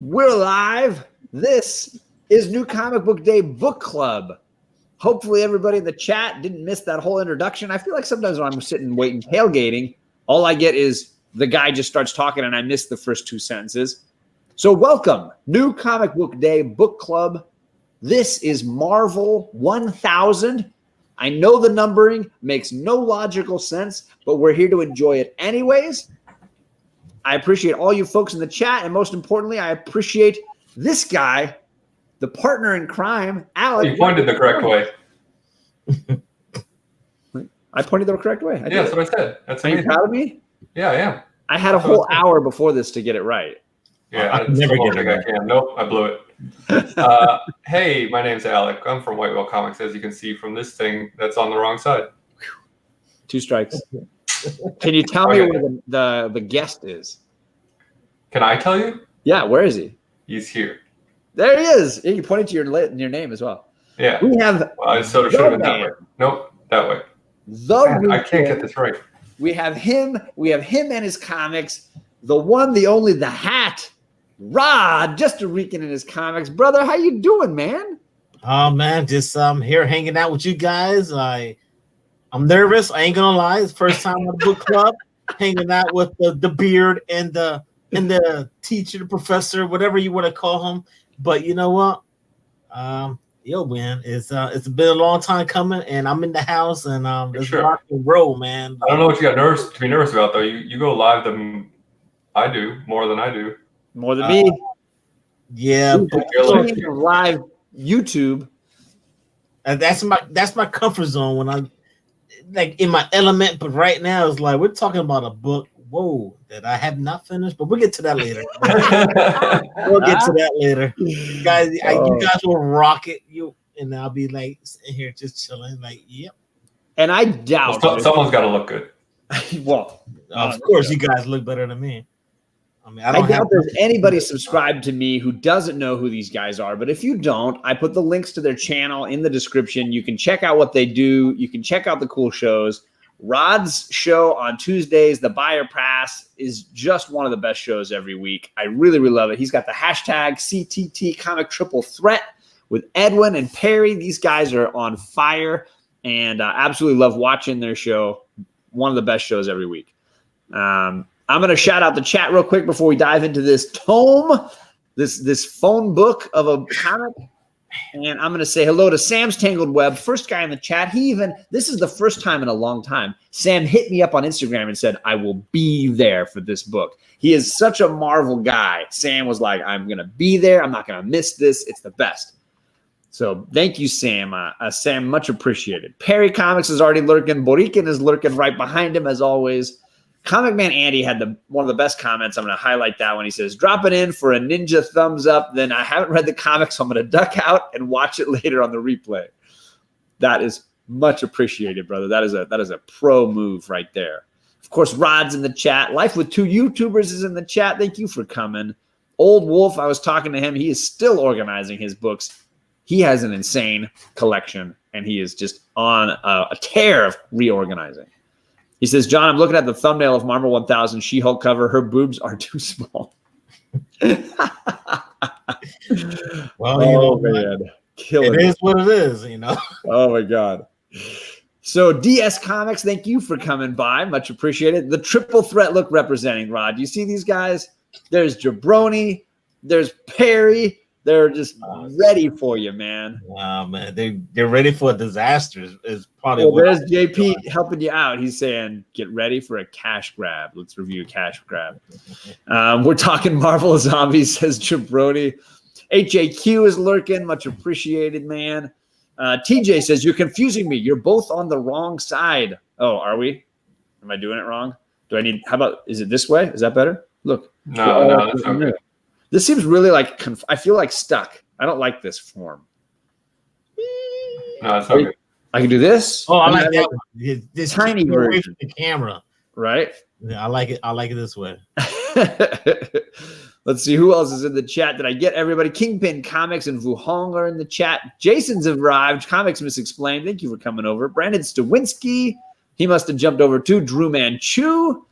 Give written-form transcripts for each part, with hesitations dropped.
We're live. This is New Comic Book Day Book Club. Hopefully everybody in the chat didn't miss that whole introduction. I feel like sometimes when I'm sitting waiting tailgating, all I get is the guy just starts talking and I miss the first two sentences. So welcome, New Comic Book Day Book Club. This is Marvel 1000. I know the numbering makes no logical sense, but we're here to enjoy it anyways. I appreciate all you folks in the chat, and most importantly, I appreciate this guy, the partner in crime, Alec. You pointed the correct way. I pointed the correct way. Yeah, that's what I said. That's Are you proud of me? Yeah, I am. I had a whole hour before this to get it right. Yeah, I never get it right. Nope, I blew it. Hey, my name's Alec. I'm from Whitewell Comics, as you can see from this thing that's on the wrong side. 2 strikes. Can you tell me where the guest is? Can I tell you? Yeah, where is he? He's here. There he is. You pointed to your name as well. Yeah. We have. Well, I sort of should have been that way. Nope, that way. Man, I can't get this right. We have him. We have him and his comics. The one, the only, the hat. Rod, just a Rican in his comics. Brother, how you doing, man? Oh man, just here hanging out with you guys. I'm nervous. I ain't gonna lie. It's the first time on the book club, hanging out with the beard and the teacher, the professor, whatever you want to call him. But you know what? Yo, man, it's been a long time coming, and I'm in the house, and let's rock and roll, man. I don't know what you got to be nervous about though. You go live than I do, more than I do. More than me. Yeah, but live YouTube. And that's my comfort zone when I'm like in my element. But right now it's like we're talking about a book, that I have not finished, but we'll get to that later. We'll get to that later. You guys will rock it. And I'll be like sitting here just chilling, like, yep. And I doubt someone's got to look good. Well, of course, you guys look better than me. I mean, I doubt there's anybody subscribed to me who doesn't know who these guys are. But if you don't, I put the links to their channel in the description. You can check out what they do. You can check out the cool shows. Rod's show on Tuesdays, The Buyer Pass, is just one of the best shows every week. I really, really love it. He's got the hashtag CTT Comic Triple Threat with Edwin and Perry. These guys are on fire, and absolutely love watching their show. One of the best shows every week. I'm going to shout out the chat real quick before we dive into this tome, this phone book of a comic. And I'm going to say hello to Sam's Tangled Web, first guy in the chat. This is the first time in a long time, Sam hit me up on Instagram and said, I will be there for this book. He is such a Marvel guy. Sam was like, I'm going to be there. I'm not going to miss this. It's the best. So thank you, Sam. Sam, much appreciated. Perry Comics is already lurking. Borican is lurking right behind him, as always. Comic Man Andy had one of the best comments. I'm going to highlight that one. He says, drop it in for a ninja thumbs up. Then I haven't read the comic, so I'm going to duck out and watch it later on the replay. That is much appreciated, brother. That is a pro move right there. Of course, Rod's in the chat. Life with Two YouTubers is in the chat. Thank you for coming. Old Wolf, I was talking to him. He is still organizing his books. He has an insane collection, and he is just on a tear of reorganizing. He says, John, I'm looking at the thumbnail of Marvel 1000 She-Hulk cover. Her boobs are too small. Well, man. It is what it is, Oh, my God. So, DS Comics, thank you for coming by. Much appreciated. The triple threat look representing, Rod. Do you see these guys? There's Jabroni. There's Perry. They're just ready for you, man. Wow, man. They're ready for a disaster. Is probably there's JP helping you out. He's saying, get ready for a cash grab. Let's review cash grab. We're talking Marvel Zombies, says Jabroni. HAQ is lurking. Much appreciated, man. TJ says, you're confusing me. You're both on the wrong side. Oh, are we? Am I doing it wrong? How about, is it this way? Is that better? Look. No, that's not good. This seems really like, I feel like stuck. I don't like this form. No, it's not good. I can do this. Oh, I like that. This tiny version. The camera. Right? Yeah, I like it. I like it this way. Let's see who else is in the chat. Did I get everybody? Kingpin Comics and Wuhong are in the chat. Jason's arrived. Comics Misexplained. Thank you for coming over. Brandon Stawinski. He must have jumped over too. Drew Manchu.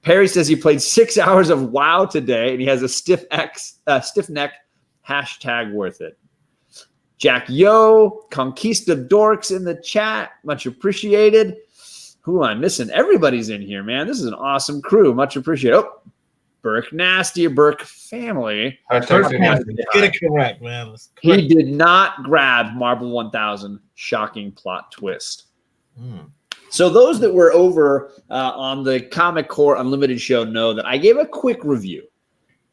Perry says he played 6 hours of WoW today, and he has a stiff neck. Hashtag worth it. Jack Yo, Conquista Dorks in the chat. Much appreciated. Who am I missing? Everybody's in here, man. This is an awesome crew. Much appreciated. Oh, Burke Nasty, Burke family. Get it correct, man. He did not grab Marvel 1000. Shocking plot twist. So those that were over on the Comic Core Unlimited show know that I gave a quick review.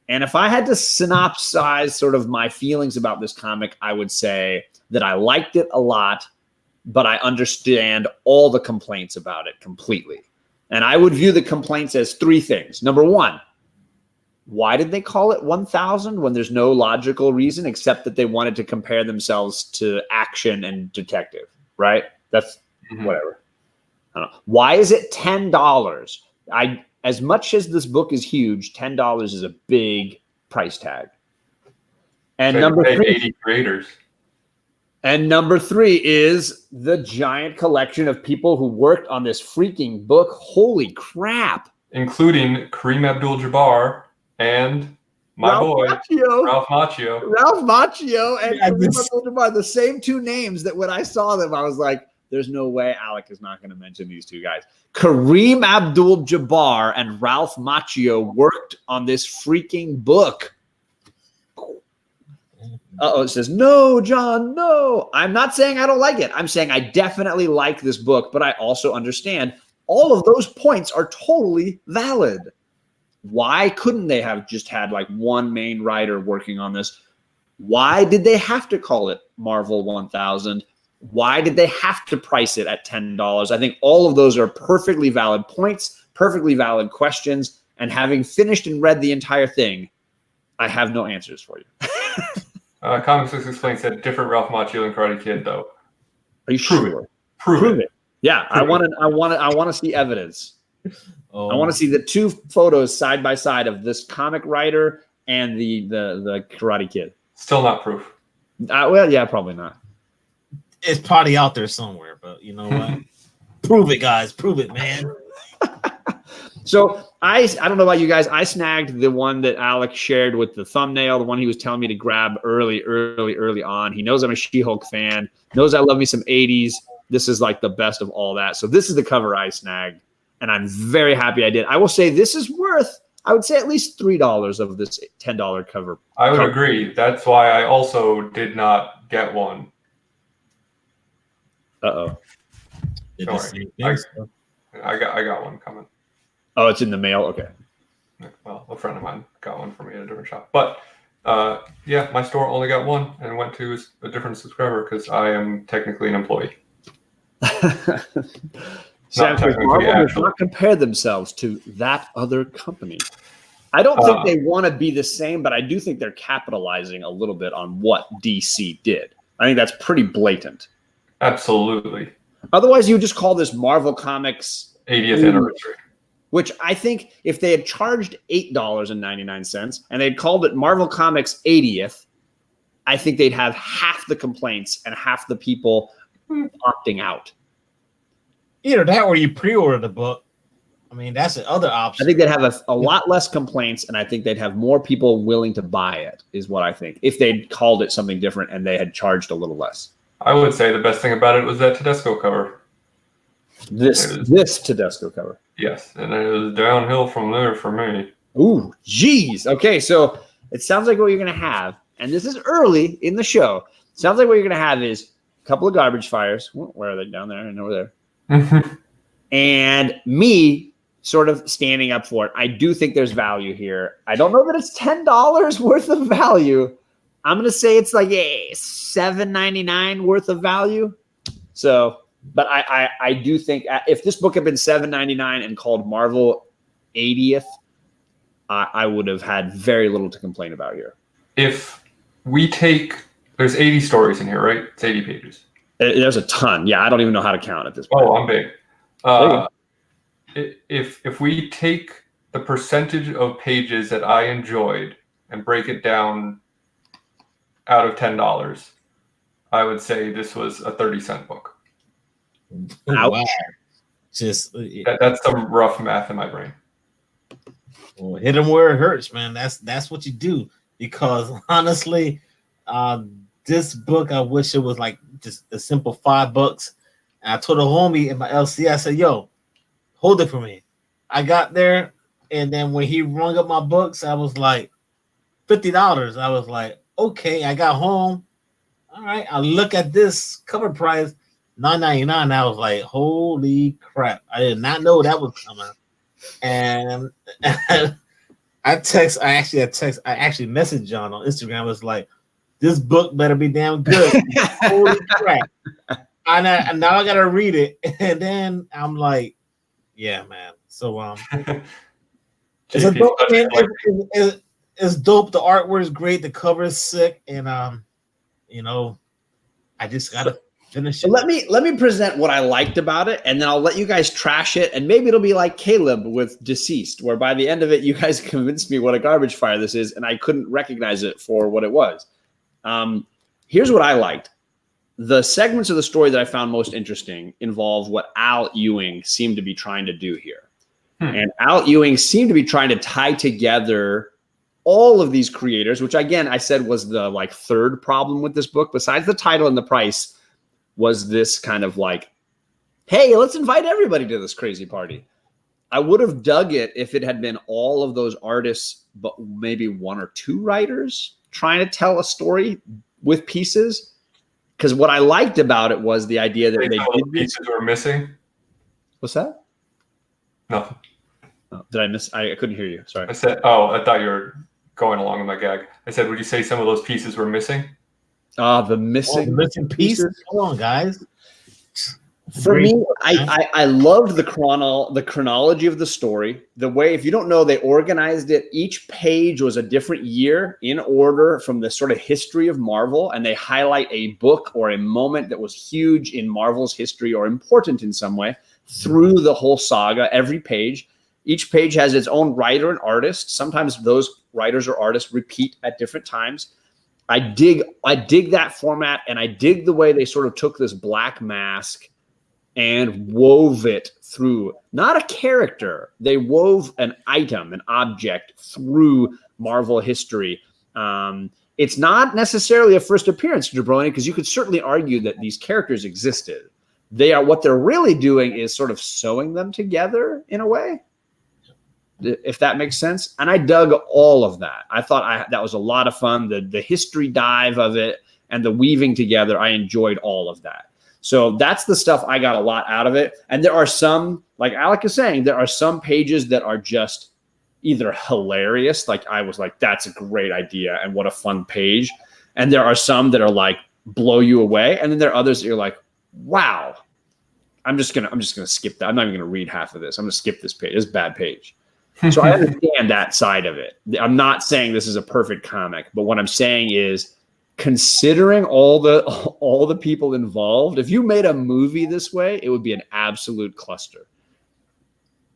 And if I had to synopsize sort of my feelings about this comic, I would say that I liked it a lot, but I understand all the complaints about it completely. And I would view the complaints as 3 things. Number 1, why did they call it 1000 when there's no logical reason except that they wanted to compare themselves to Action and Detective, right? That's whatever. I don't know. Why is it $10? As much as this book is huge, $10 is a big price tag. And number 3, 80 creators. And number 3 is the giant collection of people who worked on this freaking book. Holy crap! Including Kareem Abdul-Jabbar and my boy Ralph Macchio. Ralph Macchio and Kareem Abdul-Jabbar, the same 2 names that when I saw them, I was like, there's no way Alec is not going to mention these 2 guys. Kareem Abdul-Jabbar and Ralph Macchio worked on this freaking book. It says, no, John, no. I'm not saying I don't like it. I'm saying I definitely like this book, but I also understand all of those points are totally valid. Why couldn't they have just had like one main writer working on this? Why did they have to call it Marvel 1000? Why did they have to price it at $10? I think all of those are perfectly valid points, perfectly valid questions. And having finished and read the entire thing, I have no answers for you. Comic 6 Explained said different Ralph Macchio and Karate Kid, though. Are you sure? Prove it. Yeah, I want to see evidence. I want to see the 2 photos side by side of this comic writer and the Karate Kid. Still not proof. Well, yeah, probably not. It's probably out there somewhere, but you know what? Prove it, guys. Prove it, man. So I don't know about you guys. I snagged the one that Alec shared with the thumbnail, the one he was telling me to grab early on. He knows I'm a She-Hulk fan, knows I love me some 80s. This is like the best of all that. So this is the cover I snagged, and I'm very happy I did. I will say this is worth, I would say, at least $3 of this $10 cover. I would agree. That's why I also did not get one. Uh-oh. I got one coming. Oh, it's in the mail? Okay. Well, a friend of mine got one for me at a different shop. But, yeah, my store only got one and went to a different subscriber because I am technically an employee. Marvel does not compare themselves to that other company. I don't think they want to be the same, but I do think they're capitalizing a little bit on what DC did. I think that's pretty blatant. Absolutely. Otherwise, you would just call this Marvel Comics 80th anniversary. Which I think if they had charged $8.99 and they'd called it Marvel Comics 80th, I think they'd have half the complaints and half the people opting out. Either that or you pre-order the book. I mean, that's the other option. I think they'd have a lot less complaints, and I think they'd have more people willing to buy it, is what I think, if they'd called it something different and they had charged a little less. I would say the best thing about it was that Tedesco cover. This Tedesco cover. Yes, and it was downhill from there for me. Ooh, geez. Okay, so it sounds like what you're going to have, and this is early in the show, sounds like what you're going to have is a couple of garbage fires. Where are they? Down there and over there. And me sort of standing up for it. I do think there's value here. I don't know that it's $10 worth of value. I'm going to say it's like $7.99 worth of value. So, but I do think if this book had been $7.99 and called Marvel 80th, I would have had very little to complain about here. If we take, there's 80 stories in here, right? It's 80 pages. There's a ton. Yeah, I don't even know how to count at this point. Oh, I'm big. If we take the percentage of pages that I enjoyed and break it down out of $10, I would say this was a 30-cent book. Wow. Just that's some rough math in my brain. Well, hit them where it hurts, man. That's what you do. Because honestly, this book, I wish it was like just a simple $5. And I told a homie in my LC, I said, "Yo, hold it for me." I got there, and then when he rung up my books, I was like $50. I was like, okay. I got home. All right. I look at this cover price, $9.99. I was like, holy crap! I did not know that was coming. And I actually messaged John on Instagram. I was like, this book better be damn good. Holy crap. And now I gotta read it. And then I'm like, yeah, man. So it's a dope, it's dope. The artwork is great, the cover is sick, and I just gotta finish it. Let me present what I liked about it, and then I'll let you guys trash it, and maybe it'll be like Caleb with Deceased, where by the end of it, you guys convinced me what a garbage fire this is, and I couldn't recognize it for what it was. Here's what I liked. The segments of the story that I found most interesting involve what Al Ewing seemed to be trying to do here. And Al Ewing seemed to be trying to tie together all of these creators, which again, I said was the like third problem with this book, besides the title and the price, was this kind of like, hey, let's invite everybody to this crazy party. I would have dug it if it had been all of those artists, but maybe one or two writers trying to tell a story with pieces. Because what I liked about it was the idea that they did pieces were missing. What's that? Nothing. Oh, did I miss? I couldn't hear you. Sorry. I said, I thought you were going along with my gag. I said, would you say some of those pieces were missing? The missing pieces. Come on, guys. For me, I loved the chronology of the story. The way, if you don't know, they organized it. Each page was a different year in order from the sort of history of Marvel, and they highlight a book or a moment that was huge in Marvel's history or important in some way through the whole saga. Every page, each page has its own writer and artist. Sometimes those writers or artists repeat at different times. I dig that format, and I dig the way they sort of took this black mask and wove it through, not a character. They wove an item, an object through Marvel history. It's not necessarily a first appearance, Jabroni, because you could certainly argue that these characters existed. What they're really doing is sort of sewing them together in a way, if that makes sense. And I dug all of that. I thought that was a lot of fun. The history dive of it and the weaving together, I enjoyed all of that. So that's the stuff I got a lot out of it. And there are some, like Alec is saying, there are some pages that are just either hilarious. Like I was like, that's a great idea and what a fun page. And there are some that are like blow you away. And then there are others that you're like, wow, I'm just gonna skip that. I'm not even gonna read half of this. I'm gonna skip this page. This is a bad page. So I understand that side of it. I'm not saying this is a perfect comic, but what I'm saying is, considering all the people involved, if you made a movie this way, it would be an absolute cluster.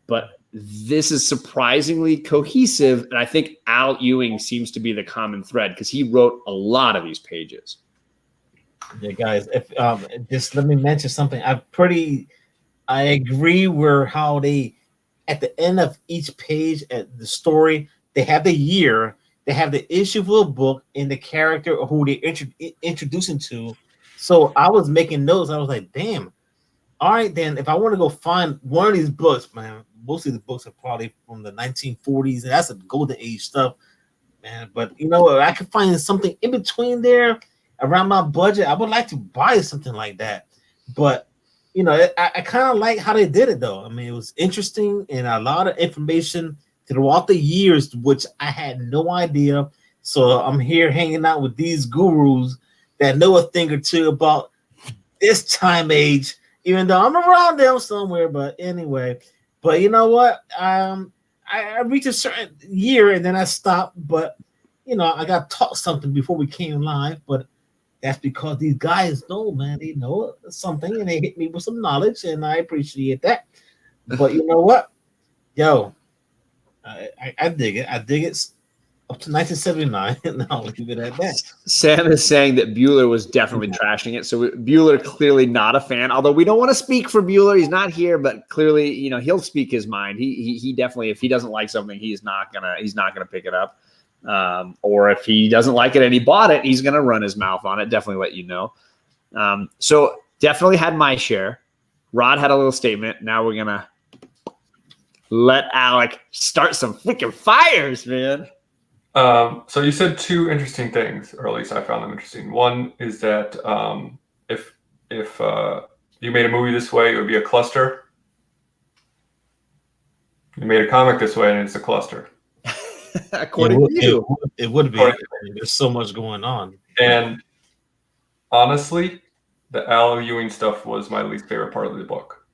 But this is surprisingly cohesive, and I think Al Ewing seems to be the common thread because he wrote a lot of these pages. Yeah, guys, if just let me mention something. I agree where how they, at the end of each page at the story, they have the year, they have the issue of the book and the character who they introducing to. So I was making notes. I was like, damn. All right, then if I want to go find one of these books, man, most of the books are probably from the 1940s, and that's a golden age stuff, man. But you know, I could find something in between there around my budget. I would like to buy something like that. But you know, I kind of like how they did it, though. I mean, it was interesting and a lot of information throughout the years, which I had no idea. So I'm here hanging out with these gurus that know a thing or two about this time age, even though I'm around them somewhere. But anyway, but you know what? I reached a certain year and then I stopped. But you know, I got taught something before we came live. But that's because these guys know, man. They know something and they hit me with some knowledge, and I appreciate that. But you know what? Yo, I dig it. I dig it. up to 1979, and I'll leave it at that. Sam is saying that Bueller was definitely trashing it. So Bueller clearly not a fan. Although we don't want to speak for Bueller, he's not here, but clearly, he'll speak his mind. He definitely, if he doesn't like something, he's not gonna pick it up. Or if he doesn't like it and he bought it, he's gonna run his mouth on it. Definitely let you know. So definitely had my share. Rod had a little statement. Now we're gonna let Alec start some freaking fires, man. So you said two interesting things, or at least I found them interesting. One is that if you made a movie this way, it would be a cluster. You made a comic this way, and it's a cluster. According to you, it would be. There's so much going on. And honestly, the Al Ewing stuff was my least favorite part of the book.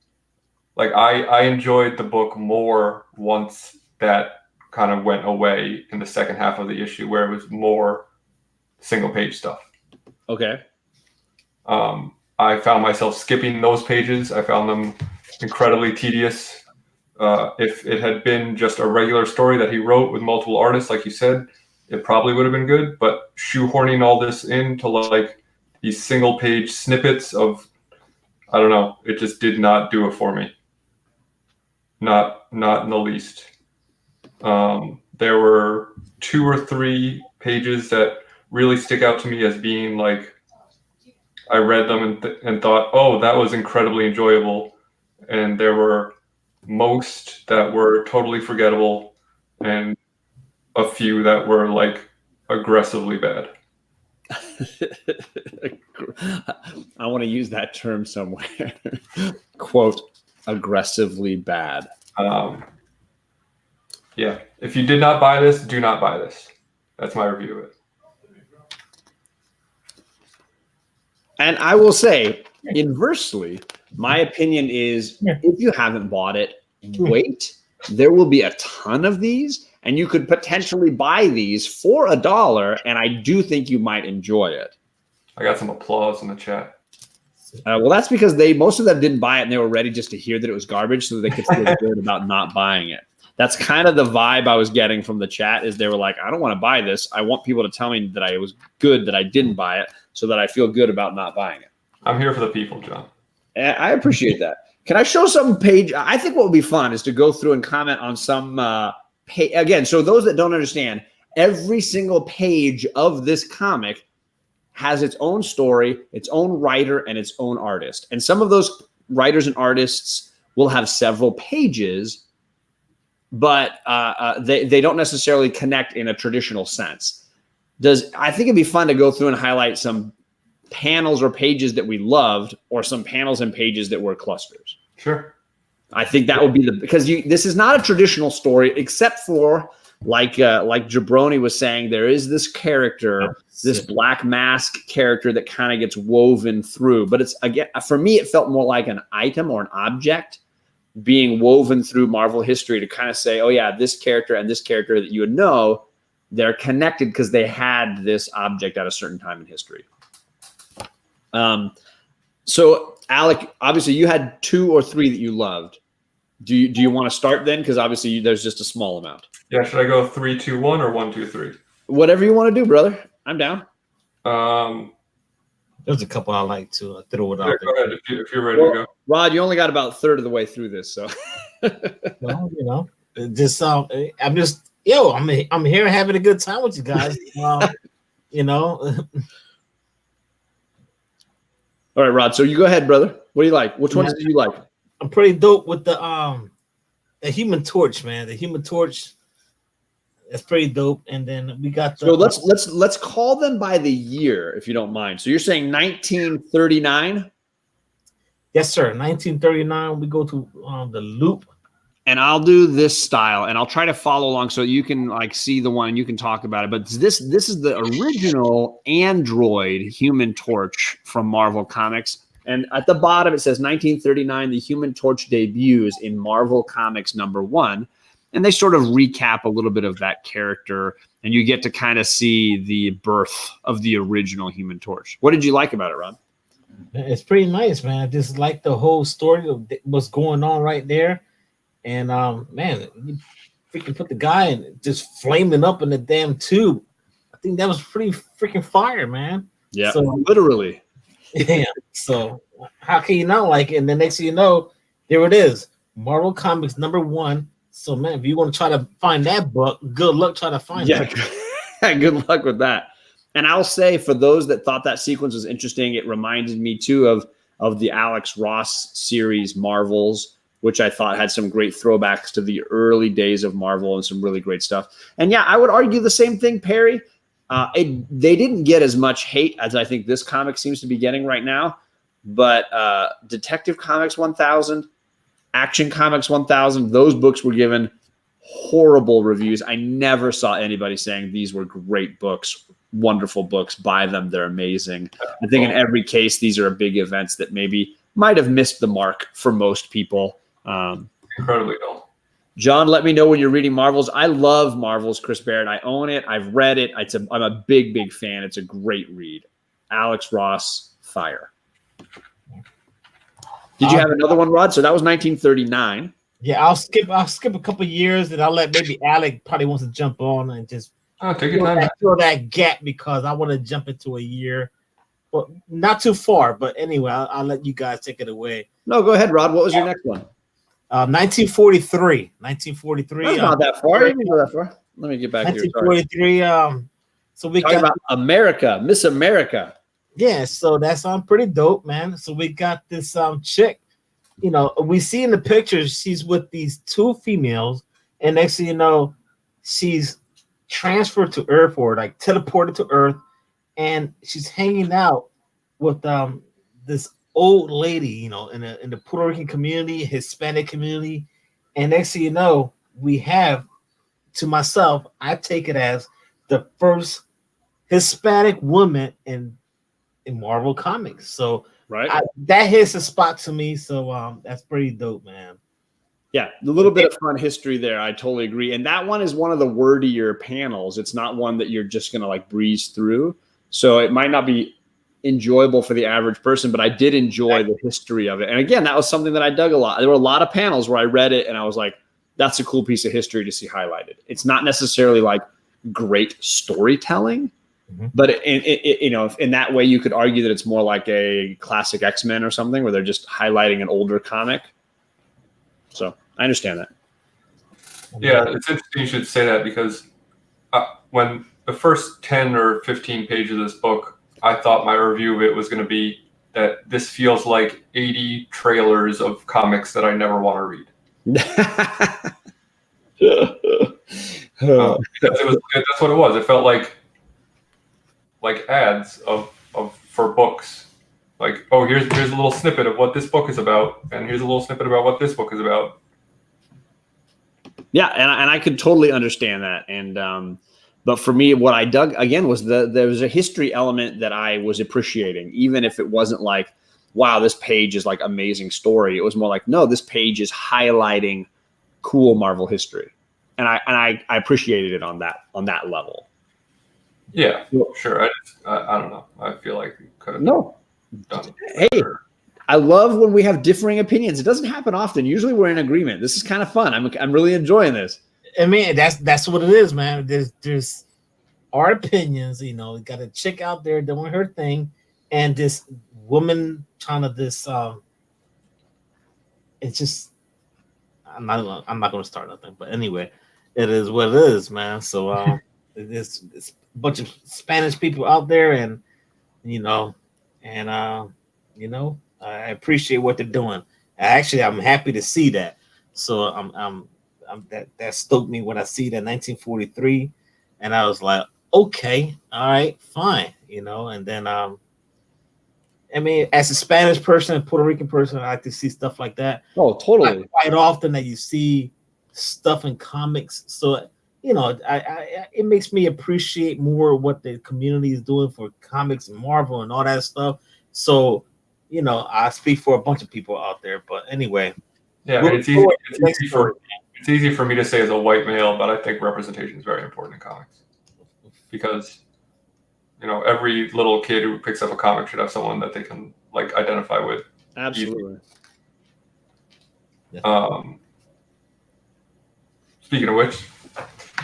Like I enjoyed the book more once that kind of went away in the second half of the issue, where it was more single page stuff. Okay. I found myself skipping those pages. I found them incredibly tedious. If it had been just a regular story that he wrote with multiple artists, like you said, it probably would have been good. But shoehorning all this into like these single page snippets of, I don't know, it just did not do it for me. Not in the least. There were 2 or 3 pages that really stick out to me as being like, I read them and thought, oh, that was incredibly enjoyable. And there were most that were totally forgettable and a few that were like aggressively bad. I want to use that term somewhere. Quote, aggressively bad. Yeah. If you did not buy this, do not buy this. That's my review of it. And I will say, inversely, my opinion is if you haven't bought it, wait. There will be a ton of these, and you could potentially buy these for $1, and I do think you might enjoy it. I got some applause in the chat. Well, that's because most of them didn't buy it, and they were ready just to hear that it was garbage so that they could feel good about not buying it. That's kind of the vibe I was getting from the chat, is they were like, I don't want to buy this. I want people to tell me that it was good that I didn't buy it so that I feel good about not buying it. I'm here for the people, John. And I appreciate that. Can I show some page? I think what would be fun is to go through and comment on some again, so those that don't understand, every single page of this comic has its own story, its own writer, and its own artist. And some of those writers and artists will have several pages, but they don't necessarily connect in a traditional sense. I think it'd be fun to go through and highlight some panels or pages that we loved, or some panels and pages that were clusters. Sure. I think that would be because this is not a traditional story, except for like Jabroni was saying, there is this character, this Black Mask character that kind of gets woven through. But it's, again, for me, it felt more like an item or an object being woven through Marvel history to kind of say, oh yeah, this character and this character that you would know, they're connected because they had this object at a certain time in history. So Alec, obviously you had 2 or 3 that you loved. Do you want to start then? Because obviously there's just a small amount. Yeah, should I go 3, 2, 1 or 1, 2, 3? Whatever you want to do, brother. I'm down. There's a couple I like to throw it out Go there. ahead if you're ready to go. Rod, you only got about a third of the way through this, so. Well, just I'm here having a good time with you guys. All right, Rod. So you go ahead, brother. What do you like? Which ones do you like? I'm pretty dope with the Human Torch, man. The Human Torch, that's pretty dope. And then we got the. So let's call them by the year, if you don't mind. So you're saying 1939? Yes, sir. 1939. We go to the Loop. And I'll do this style, and I'll try to follow along so you can like see the one and you can talk about it. But this is the original Android Human Torch from Marvel Comics. And at the bottom, it says 1939, the Human Torch debuts in Marvel Comics #1. And they sort of recap a little bit of that character, and you get to kind of see the birth of the original Human Torch. What did you like about it, Ron? It's pretty nice, man. I just like the whole story of what's going on right there. And man, freaking put the guy in just flaming up in the damn tube. I think that was pretty freaking fire, man. Yeah, so, literally. Yeah. So how can you not like it? And the next thing you know, there it is, Marvel Comics #1. So man, if you want to try to find that book, good luck trying to find it. Yeah, good luck with that. And I'll say, for those that thought that sequence was interesting, it reminded me too of the Alex Ross series Marvels, which I thought had some great throwbacks to the early days of Marvel and some really great stuff. And yeah, I would argue the same thing, Perry. They didn't get as much hate as I think this comic seems to be getting right now. But Detective Comics 1000, Action Comics 1000, those books were given horrible reviews. I never saw anybody saying these were great books, wonderful books, buy them, they're amazing. I think in every case, these are big events that maybe might have missed the mark for most people. Incredibly dull. John, let me know when you're reading Marvels. I love Marvels, Chris Barrett. I own it. I've read it. I'm a big, big fan. It's a great read. Alex Ross, fire. Did you have another one, Rod? So that was 1939. Yeah, I'll skip a couple years, and I'll let maybe Alec probably wants to jump on and just take your time. Fill that gap, because I want to jump into a year, but not too far. But anyway, I'll let you guys take it away. No, go ahead, Rod. What was your next one? 1943. 1943. That's not that far. You didn't go that far. Let me get back here. 1943. So we talking about America, Miss America. Yeah, so that's pretty dope, man. So we got this chick. You know, we see in the pictures she's with these two females, and next thing you know, she's transferred to Earth, or like teleported to Earth, and she's hanging out with this old lady, you know, in the Puerto Rican community, Hispanic community, and next thing you know, we have, to myself, I take it as the first Hispanic woman in Marvel Comics. So right, that hits a spot to me. So that's pretty dope, man. Yeah, a little bit of fun history there. I totally agree. And that one is one of the wordier panels. It's not one that you're just going to like breeze through. So it might not be enjoyable for the average person, but I did enjoy the history of it. And again, that was something that I dug a lot. There were a lot of panels where I read it and I was like, that's a cool piece of history to see highlighted. It's not necessarily like great storytelling, but in that way, you could argue that it's more like a classic X-Men or something, where they're just highlighting an older comic. So I understand that. Yeah, it's interesting you should say that, because when the first 10 or 15 pages of this book, I thought my review of it was going to be that this feels like 80 trailers of comics that I never want to read. That's what it was. It felt like ads for books. Like, oh, here's a little snippet of what this book is about, and here's a little snippet about what this book is about. Yeah, and I could totally understand that. And but for me, what I dug again was there was a history element that I was appreciating, even if it wasn't like, wow, this page is like amazing story. It was more like, no, this page is highlighting cool Marvel history, and I appreciated it on that level. Yeah, sure. I don't know. I feel like we could have done it. Hey, I love when we have differing opinions. It doesn't happen often. Usually we're in agreement. This is kind of fun. I'm really enjoying this. I mean, that's what it is, man. There's our opinions, you know. Got a chick out there doing her thing, and this woman trying to it's just I'm not going to start nothing, but anyway, it is what it is, man. So it's a bunch of Spanish people out there, and I appreciate what they're doing. I'm happy to see that. So that stoked me when I see that 1943, and I was like, okay, all right, fine, And then I mean, as a Spanish person and Puerto Rican person, I like to see stuff like that. Oh, totally. Not quite often that you see stuff in comics, so it makes me appreciate more what the community is doing for comics and Marvel and all that stuff. So, I speak for a bunch of people out there, but anyway. Yeah, it's easy for me to say as a white male, but I think representation is very important in comics, because every little kid who picks up a comic should have someone that they can identify with. Absolutely. Speaking of which,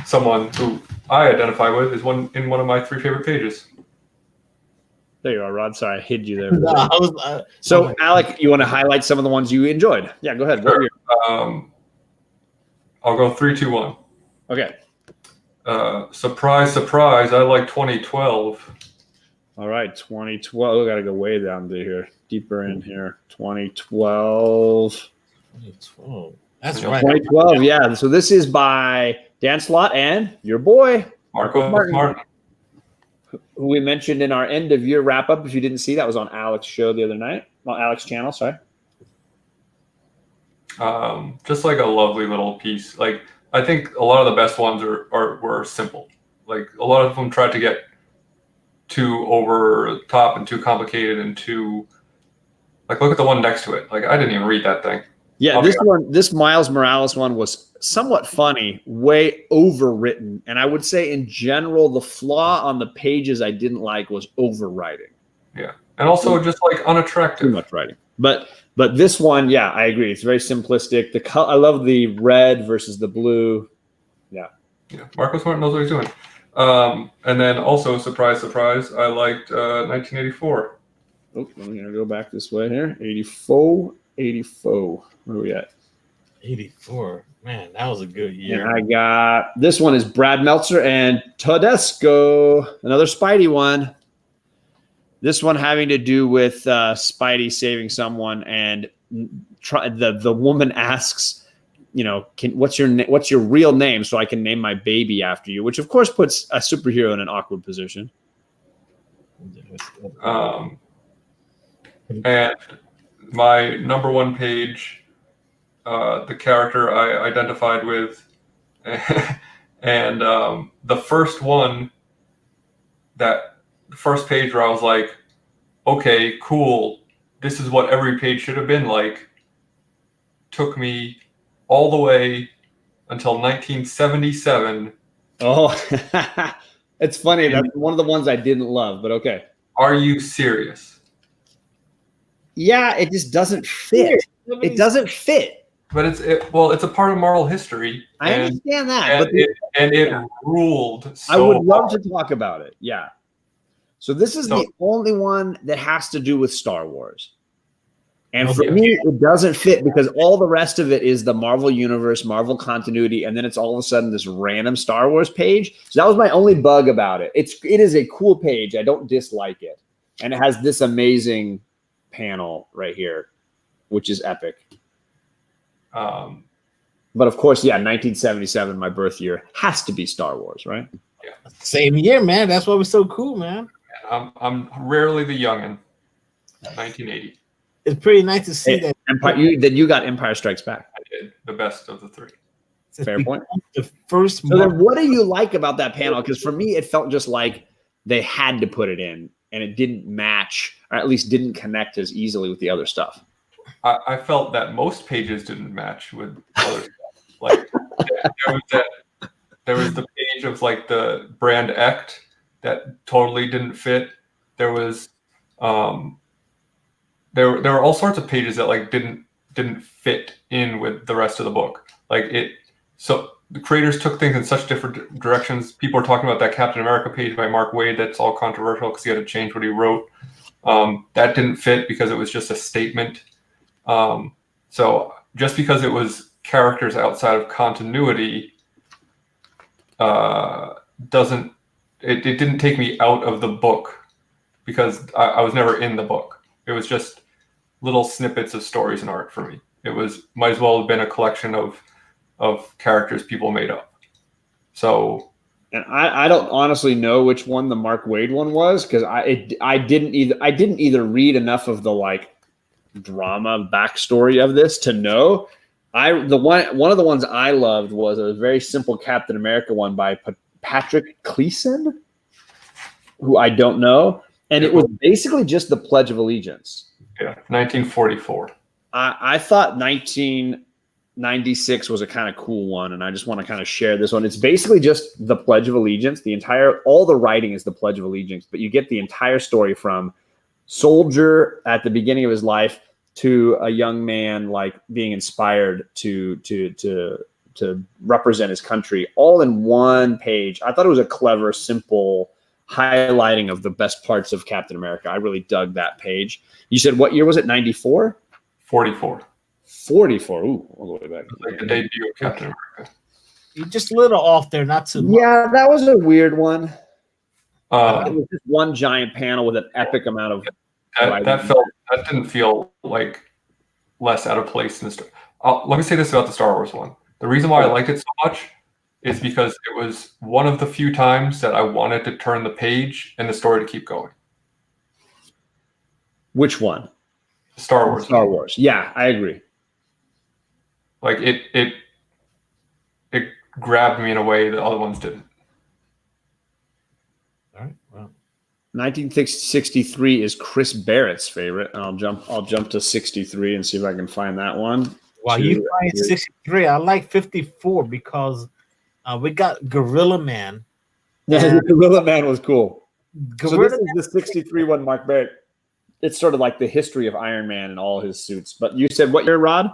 someone who I identify with is in one of my 3 favorite pages. There you are, Rod. Sorry, I hid you there. No, I was, So, Alec, you want to highlight some of the ones you enjoyed? Yeah, go ahead. Sure. I'll go 3, 2, 1. Okay. Surprise, surprise! I like 2012. All right, 2012. We got to go way down to here, deeper in here. 2012. 2012. That's right. 2012. Yeah. So this is by Dan Slott and your boy Marco Martin. who we mentioned in our end of year wrap up. If you didn't see, that was on Alex's show the other night. On Alex's channel, sorry. Just like a lovely little piece. Like, I think a lot of the best ones were simple. Like, a lot of them tried to get too over the top and too complicated and too, like, look at the one next to it. Like, I didn't even read that thing. Yeah, this Miles Morales one was somewhat funny, way overwritten. And I would say in general, the flaw on the pages I didn't like was overwriting. Yeah. And also just like unattractive. Too much writing. But this one, yeah, I agree. It's very simplistic. I love the red versus the blue. Yeah. Yeah. Marcos Martin knows what he's doing. And then also, surprise, surprise, I liked 1984. Oh, I'm going to go back this way here. 84. Where are we at? 84. Man, that was a good year. And I got this one is Brad Meltzer and Tedesco, another Spidey one. This one having to do with Spidey saving someone, and the woman asks, you know, what's your real name so I can name my baby after you, which of course puts a superhero in an awkward position. And my number 1 page, the character I identified with, and the first one, the first page where I was like, okay, cool, this is what every page should have been like, took me all the way until 1977. Oh, it's funny. That's one of the ones I didn't love, but okay. Are you serious? Yeah, it just doesn't fit. It doesn't fit. But it's a part of Marvel history. I understand that, and but it ruled. So I would love to talk about it. Yeah. So this is the only one that has to do with Star Wars. And for me, it doesn't fit because all the rest of it is the Marvel Universe, Marvel continuity, and then it's all of a sudden this random Star Wars page. So that was my only bug about it. It is a cool page. I don't dislike it. And it has this amazing panel right here, which is epic. But of course, yeah, 1977, my birth year, has to be Star Wars, right? Yeah. Same year, man. That's why we're so cool, man. I'm rarely the youngin. 1980. It's pretty nice to see that. You got Empire Strikes Back. I did the best of the 3. Fair point. The first. So then, what do you like about that panel? Because for me, it felt just like they had to put it in, and it didn't match, or at least didn't connect as easily with the other stuff. I felt that most pages didn't match with other stuff. Like there was the page of like the brand Ect that totally didn't fit. There was there were all sorts of pages that like didn't fit in with the rest of the book. So the creators took things in such different directions. People are talking about that Captain America page by Mark Waid that's all controversial because he had to change what he wrote. That didn't fit because it was just a statement. So just because it was characters outside of continuity didn't take me out of the book because I was never in the book. It was just little snippets of stories and art for me. It might as well have been a collection of characters people made up. So, and I don't honestly know which one the Mark Waid one was because I didn't either read enough of the like drama backstory of this to know. One of the ones I loved was a very simple Captain America one by Patrick Cleason, who I don't know, and it was basically just the Pledge of Allegiance. Yeah, 1944. I thought 1996 was a kind of cool one, and I just want to kind of share this one. It's basically just the Pledge of Allegiance. All the writing is the Pledge of Allegiance, but you get the entire story from soldier at the beginning of his life to a young man like being inspired to to represent his country, all in one page. I thought it was a clever, simple highlighting of the best parts of Captain America. I really dug that page. You said what year was it? 94? 44. 44. Ooh, all the way back. Like the debut of Captain America. You're just a little off there, not too much. Yeah, that was a weird one. It Um, was just one giant panel with an epic amount of that didn't feel like less out of place in the story. Let me say this about the Star Wars one. The reason why I liked it so much is because it was one of the few times that I wanted to turn the page and the story to keep going. Which one? Star Wars. Star Wars. Yeah, I agree. Like it grabbed me in a way that other ones didn't. All right. Well, 1963 is Chris Barrett's favorite. I'll jump to 63 and see if I can find that one. while you find 63, I like 54 because we got Gorilla Man. Yeah, Gorilla Man was cool. So Gorilla this is the 63 one, Mark Barrett. It's sort of like the history of Iron Man and all his suits. But you said what year, Rod?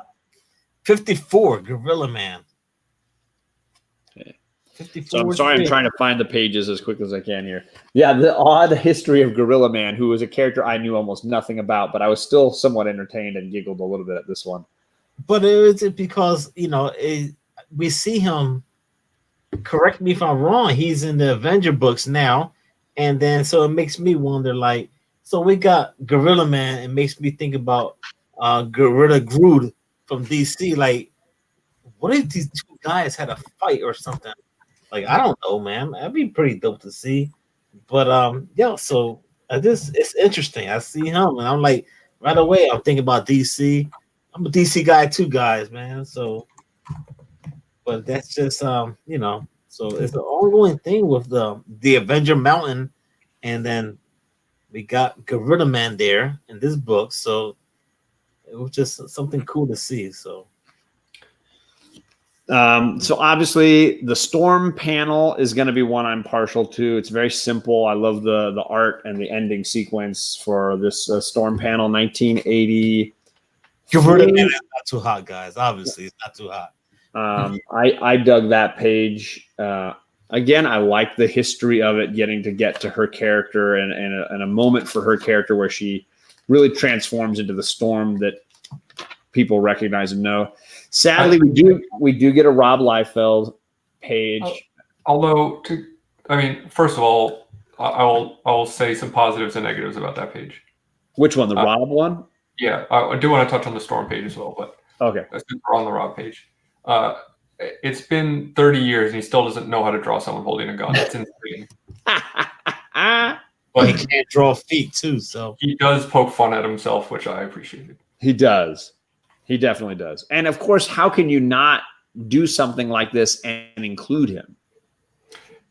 54, Gorilla Man. Okay. 54. So I'm sorry, I'm trying to find the pages as quick as I can here. Yeah, the odd history of Gorilla Man, who was a character I knew almost nothing about, but I was still somewhat entertained and giggled a little bit at this one. But it was because, we see him, correct me if I'm wrong, he's in the Avenger books now. And then so it makes me wonder, like, so we got Gorilla Man. It makes me think about Gorilla Groot from DC. Like, what if these two guys had a fight or something? Like, I don't know, man. That'd be pretty dope to see. But so it's interesting. I see him, and I'm like, right away, I'm thinking about DC. I'm a DC guy too, guys, man. So, but that's just so it's an ongoing thing with the Avenger Mountain, and then we got Gorilla Man there in this book. So it was just something cool to see. So. So obviously the Storm panel is going to be one I'm partial to. It's very simple. I love the art and the ending sequence for this Storm panel, 1980. Gorilla Man is not too hot, guys. Obviously, it's not too hot. I dug that page. Again, I like the history of it, get to her character and a moment for her character where she really transforms into the Storm that people recognize and know. Sadly, we do get a Rob Liefeld page. Although, first of all, I will say some positives and negatives about that page. Which one? The Rob one? Yeah, I do want to touch on the Storm page as well, but okay, we're on the Rob page. It's been 30 years and he still doesn't know how to draw someone holding a gun. That's insane. But he can't draw feet too, so he does poke fun at himself, which I appreciated. He does. He definitely does. And of course, how can you not do something like this and include him?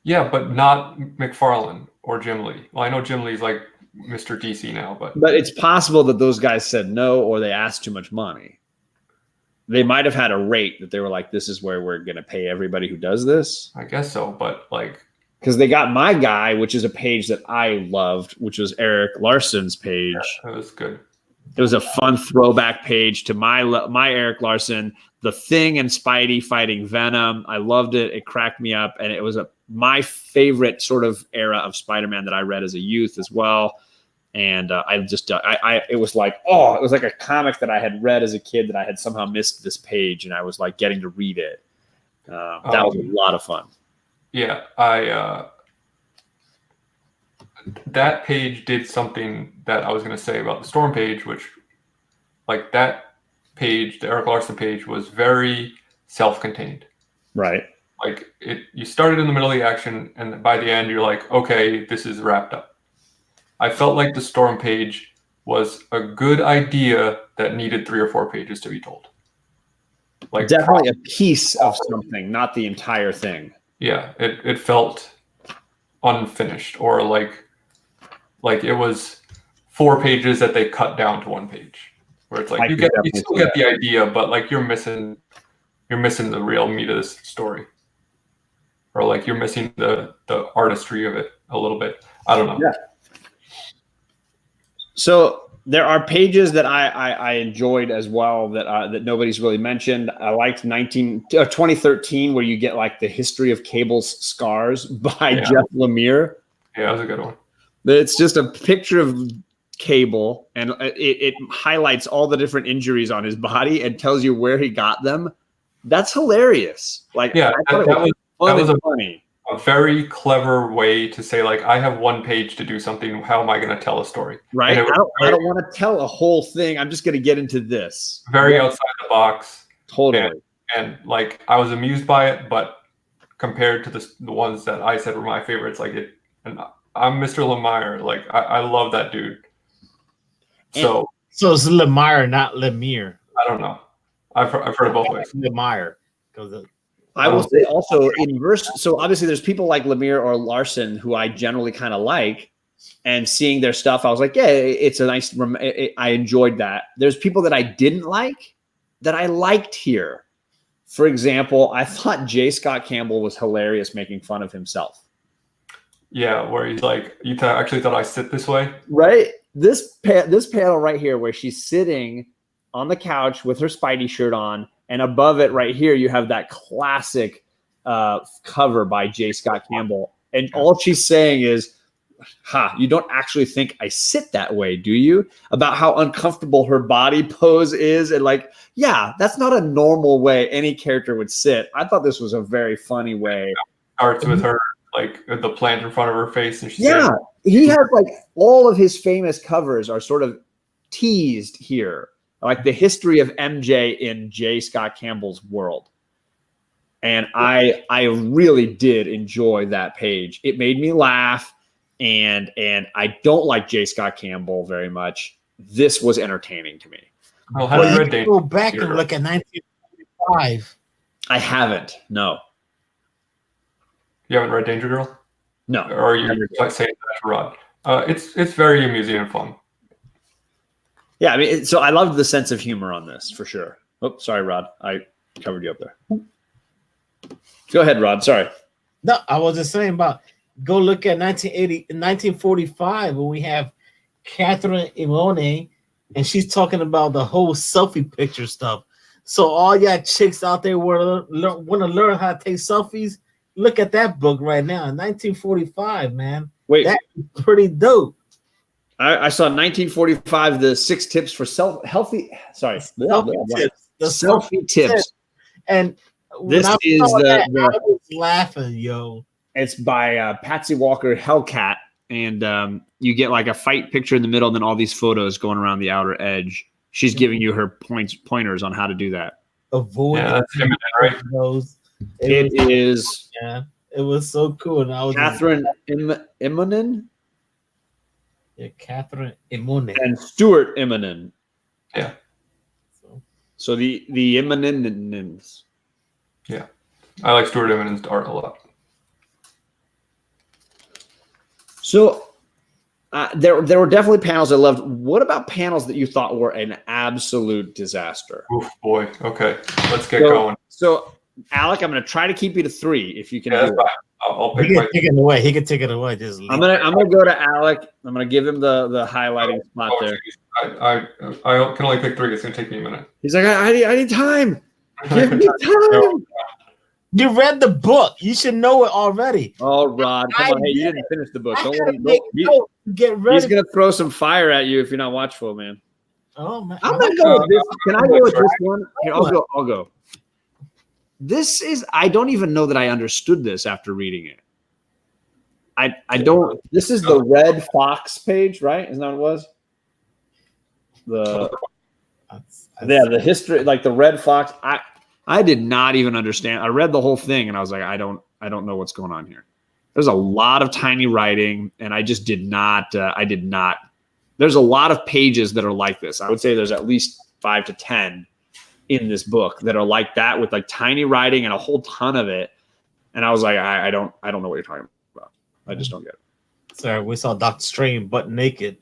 Yeah, but not McFarlane or Jim Lee. Well, I know Jim Lee's like Mr. DC now, but it's possible that those guys said no or they asked too much money. They might have had a rate that they were like, this is where we're going to pay everybody who does this. I guess so, but because they got my guy, which is a page that I loved, which was Eric Larson's page. Yeah, that was good. It was a fun throwback page to my Eric Larson, The Thing and Spidey fighting Venom. I loved it. It cracked me up. And it was my favorite sort of era of Spider-Man that I read as a youth as well. And it was like a comic that I had read as a kid that I had somehow missed this page. And I was like getting to read it. That was a lot of fun. Yeah. That page did something that I was going to say about the Storm page, which like that page, the Eric Larson page, was very self-contained. Right. Like you started in the middle of the action and by the end you're like, okay, this is wrapped up. I felt like the Storm page was a good idea that needed 3 or 4 pages to be told. Like definitely a piece of something, not the entire thing. Yeah, it felt unfinished or like it was 4 pages that they cut down to 1 page. Where it's like you still get the idea, but like you're missing the real meat of this story. Or like you're missing the artistry of it a little bit. I don't know. Yeah. So There are pages that I enjoyed as well that nobody's really mentioned. I liked 2013 where you get like the history of Cable's scars by Jeff Lemire. Yeah, that was a good one. It's just a picture of Cable, and it highlights all the different injuries on his body and tells you where he got them. That's hilarious. Like, yeah, that was funny. A very clever way to say, like, I have one page to do something. How am I going to tell a story? Right. I don't want to tell a whole thing. I'm just going to get into this. Very outside the box. Totally. And like, I was amused by it, but compared to the ones that I said were my favorites, like it, and I'm Mr. Lemire. Like, I love that dude. So it's Lemire, not Lemire. I don't know. I've heard both ways. Lemire, because I will say also inverse. So obviously, there's people like Lemire or Larson who I generally kind of like, and seeing their stuff, I was like, yeah, it's a nice. I enjoyed that. There's people that I didn't like that I liked here. For example, I thought J. Scott Campbell was hilarious making fun of himself. Yeah, where he's like, you actually thought I sit this way, right? This panel right here, where she's sitting on the couch with her Spidey shirt on, and above it right here, you have that classic cover by J. Scott Campbell. And all she's saying is, you don't actually think I sit that way, do you? About how uncomfortable her body pose is. And like, yeah, that's not a normal way any character would sit. I thought this was a very funny way. Starts with her, like, the plant in front of her face. And she's he has like all of his famous covers are sort of teased here. Like the history of MJ in J. Scott Campbell's world. And I really did enjoy that page. It made me laugh, and I don't like J. Scott Campbell very much. This was entertaining to me. Well, how did you go back and look at 1945? I haven't. No. You haven't read Danger Girl? No. Or are you saying that to Rod? It's very amusing and fun. Yeah, I mean, so I loved the sense of humor on this for sure. Oh, sorry, Rod. I covered you up there. Go ahead, Rod. Sorry. No, I was just saying about go look at 1945 when we have Catherine Imone, and she's talking about the whole selfie picture stuff. So all y'all chicks out there want to learn how to take selfies, look at that book right now. 1945, man. Wait. That's pretty dope. I saw 1945, the 6 tips for selfie tips. And this is I was laughing, yo. It's by Patsy Walker Hellcat, and you get like a fight picture in the middle, and then all these photos going around the outer edge. She's giving you her pointers on how to do that. Avoid that's imminent, right? It is. Yeah, it was so cool. And I was Catherine Immonen. Yeah, Catherine Immonen and Stuart Immonen. Yeah. So the Immonens. Yeah, I like Stuart Immonen's art a lot. So there were definitely panels I loved. What about panels that you thought were an absolute disaster? Oof, boy. Okay, let's get going. So, Alec, I'm going to try to keep you to 3 if you can. Yeah, that's fine. I'll pick he can take it away. He can take it away. Just I'm gonna go to Alec. I'm gonna give him the highlighting spot there. I can only pick 3. It's gonna take me a minute. He's like, I need time. Give me time. You read the book. You should know it already. Oh, Rod, come on. Hey, you didn't finish the book. Get ready. He's gonna throw some fire at you if you're not watchful, man. Oh man. I'm gonna go with this. Can I go with this one? Here, I'll go. This is, I don't even know that I understood this after reading it. I don't, this is the Red Fox page, right? Isn't that what it was? The history, like the Red Fox. I did not even understand. I read the whole thing and I was like, I don't know what's going on here. There's a lot of tiny writing, and I just did not, there's a lot of pages that are like this. I would say there's at least 5 to 10 in this book that are like that, with like tiny writing and a whole ton of it. And I was like, I don't know what you're talking about. I just don't get it. Sorry, we saw Doctor Strange butt naked.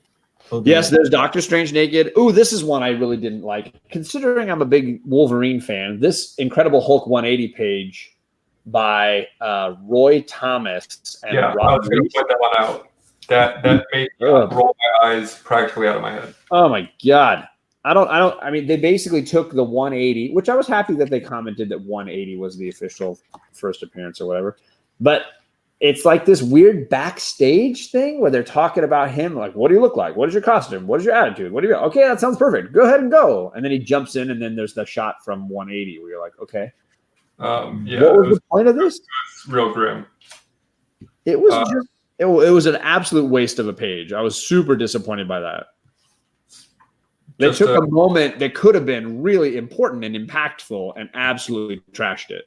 Yes, there's Doctor Strange naked. Ooh, this is one I really didn't like. Considering I'm a big Wolverine fan, this Incredible Hulk 180 page by Roy Thomas and Rod. I was going to point that one out. That made me roll eyes practically out of my head. Oh my God. I mean, they basically took the 180, which I was happy that they commented that 180 was the official first appearance or whatever. But it's like this weird backstage thing where they're talking about him. Like, what do you look like? What is your costume? What is your attitude? What do you, okay, that sounds perfect. Go ahead and go. And then he jumps in and then there's the shot from 180 where you're like, okay. Yeah, what was the point of this? It was real grim. It was just, it was an absolute waste of a page. I was super disappointed by that. They took a moment that could have been really important and impactful and absolutely trashed it.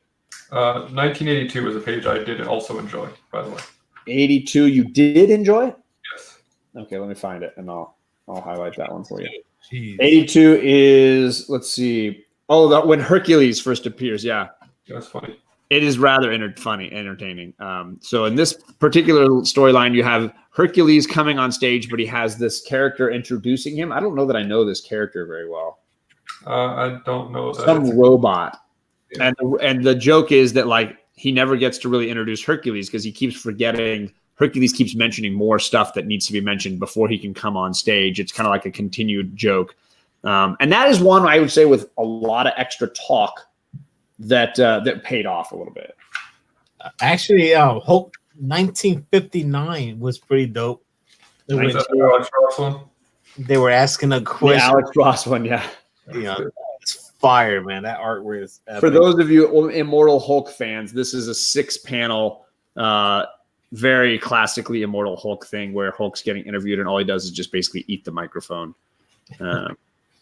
1982 was a page I did also enjoy, by the way. 82, you did enjoy it? Yes. Okay, let me find it and I'll highlight that one for you. Jeez. 82 is, let's see. Oh, when Hercules first appears, yeah. That's funny. It is rather entertaining. So in this particular storyline, you have Hercules coming on stage, but he has this character introducing him. I don't know that I know this character very well. I don't know that. Some robot. Yeah. And the joke is that like he never gets to really introduce Hercules because he keeps forgetting. Hercules keeps mentioning more stuff that needs to be mentioned before he can come on stage. It's kind of like a continued joke. And that is one I would say with a lot of extra talk that paid off a little bit. Actually, Hulk 1959 was pretty dope. Is that the Alex Ross one? They were asking a question. The Alex Ross one, yeah. It's fire, man. That artwork is epic. For those of you Immortal Hulk fans, this is a 6-panel, very classically Immortal Hulk thing where Hulk's getting interviewed and all he does is just basically eat the microphone.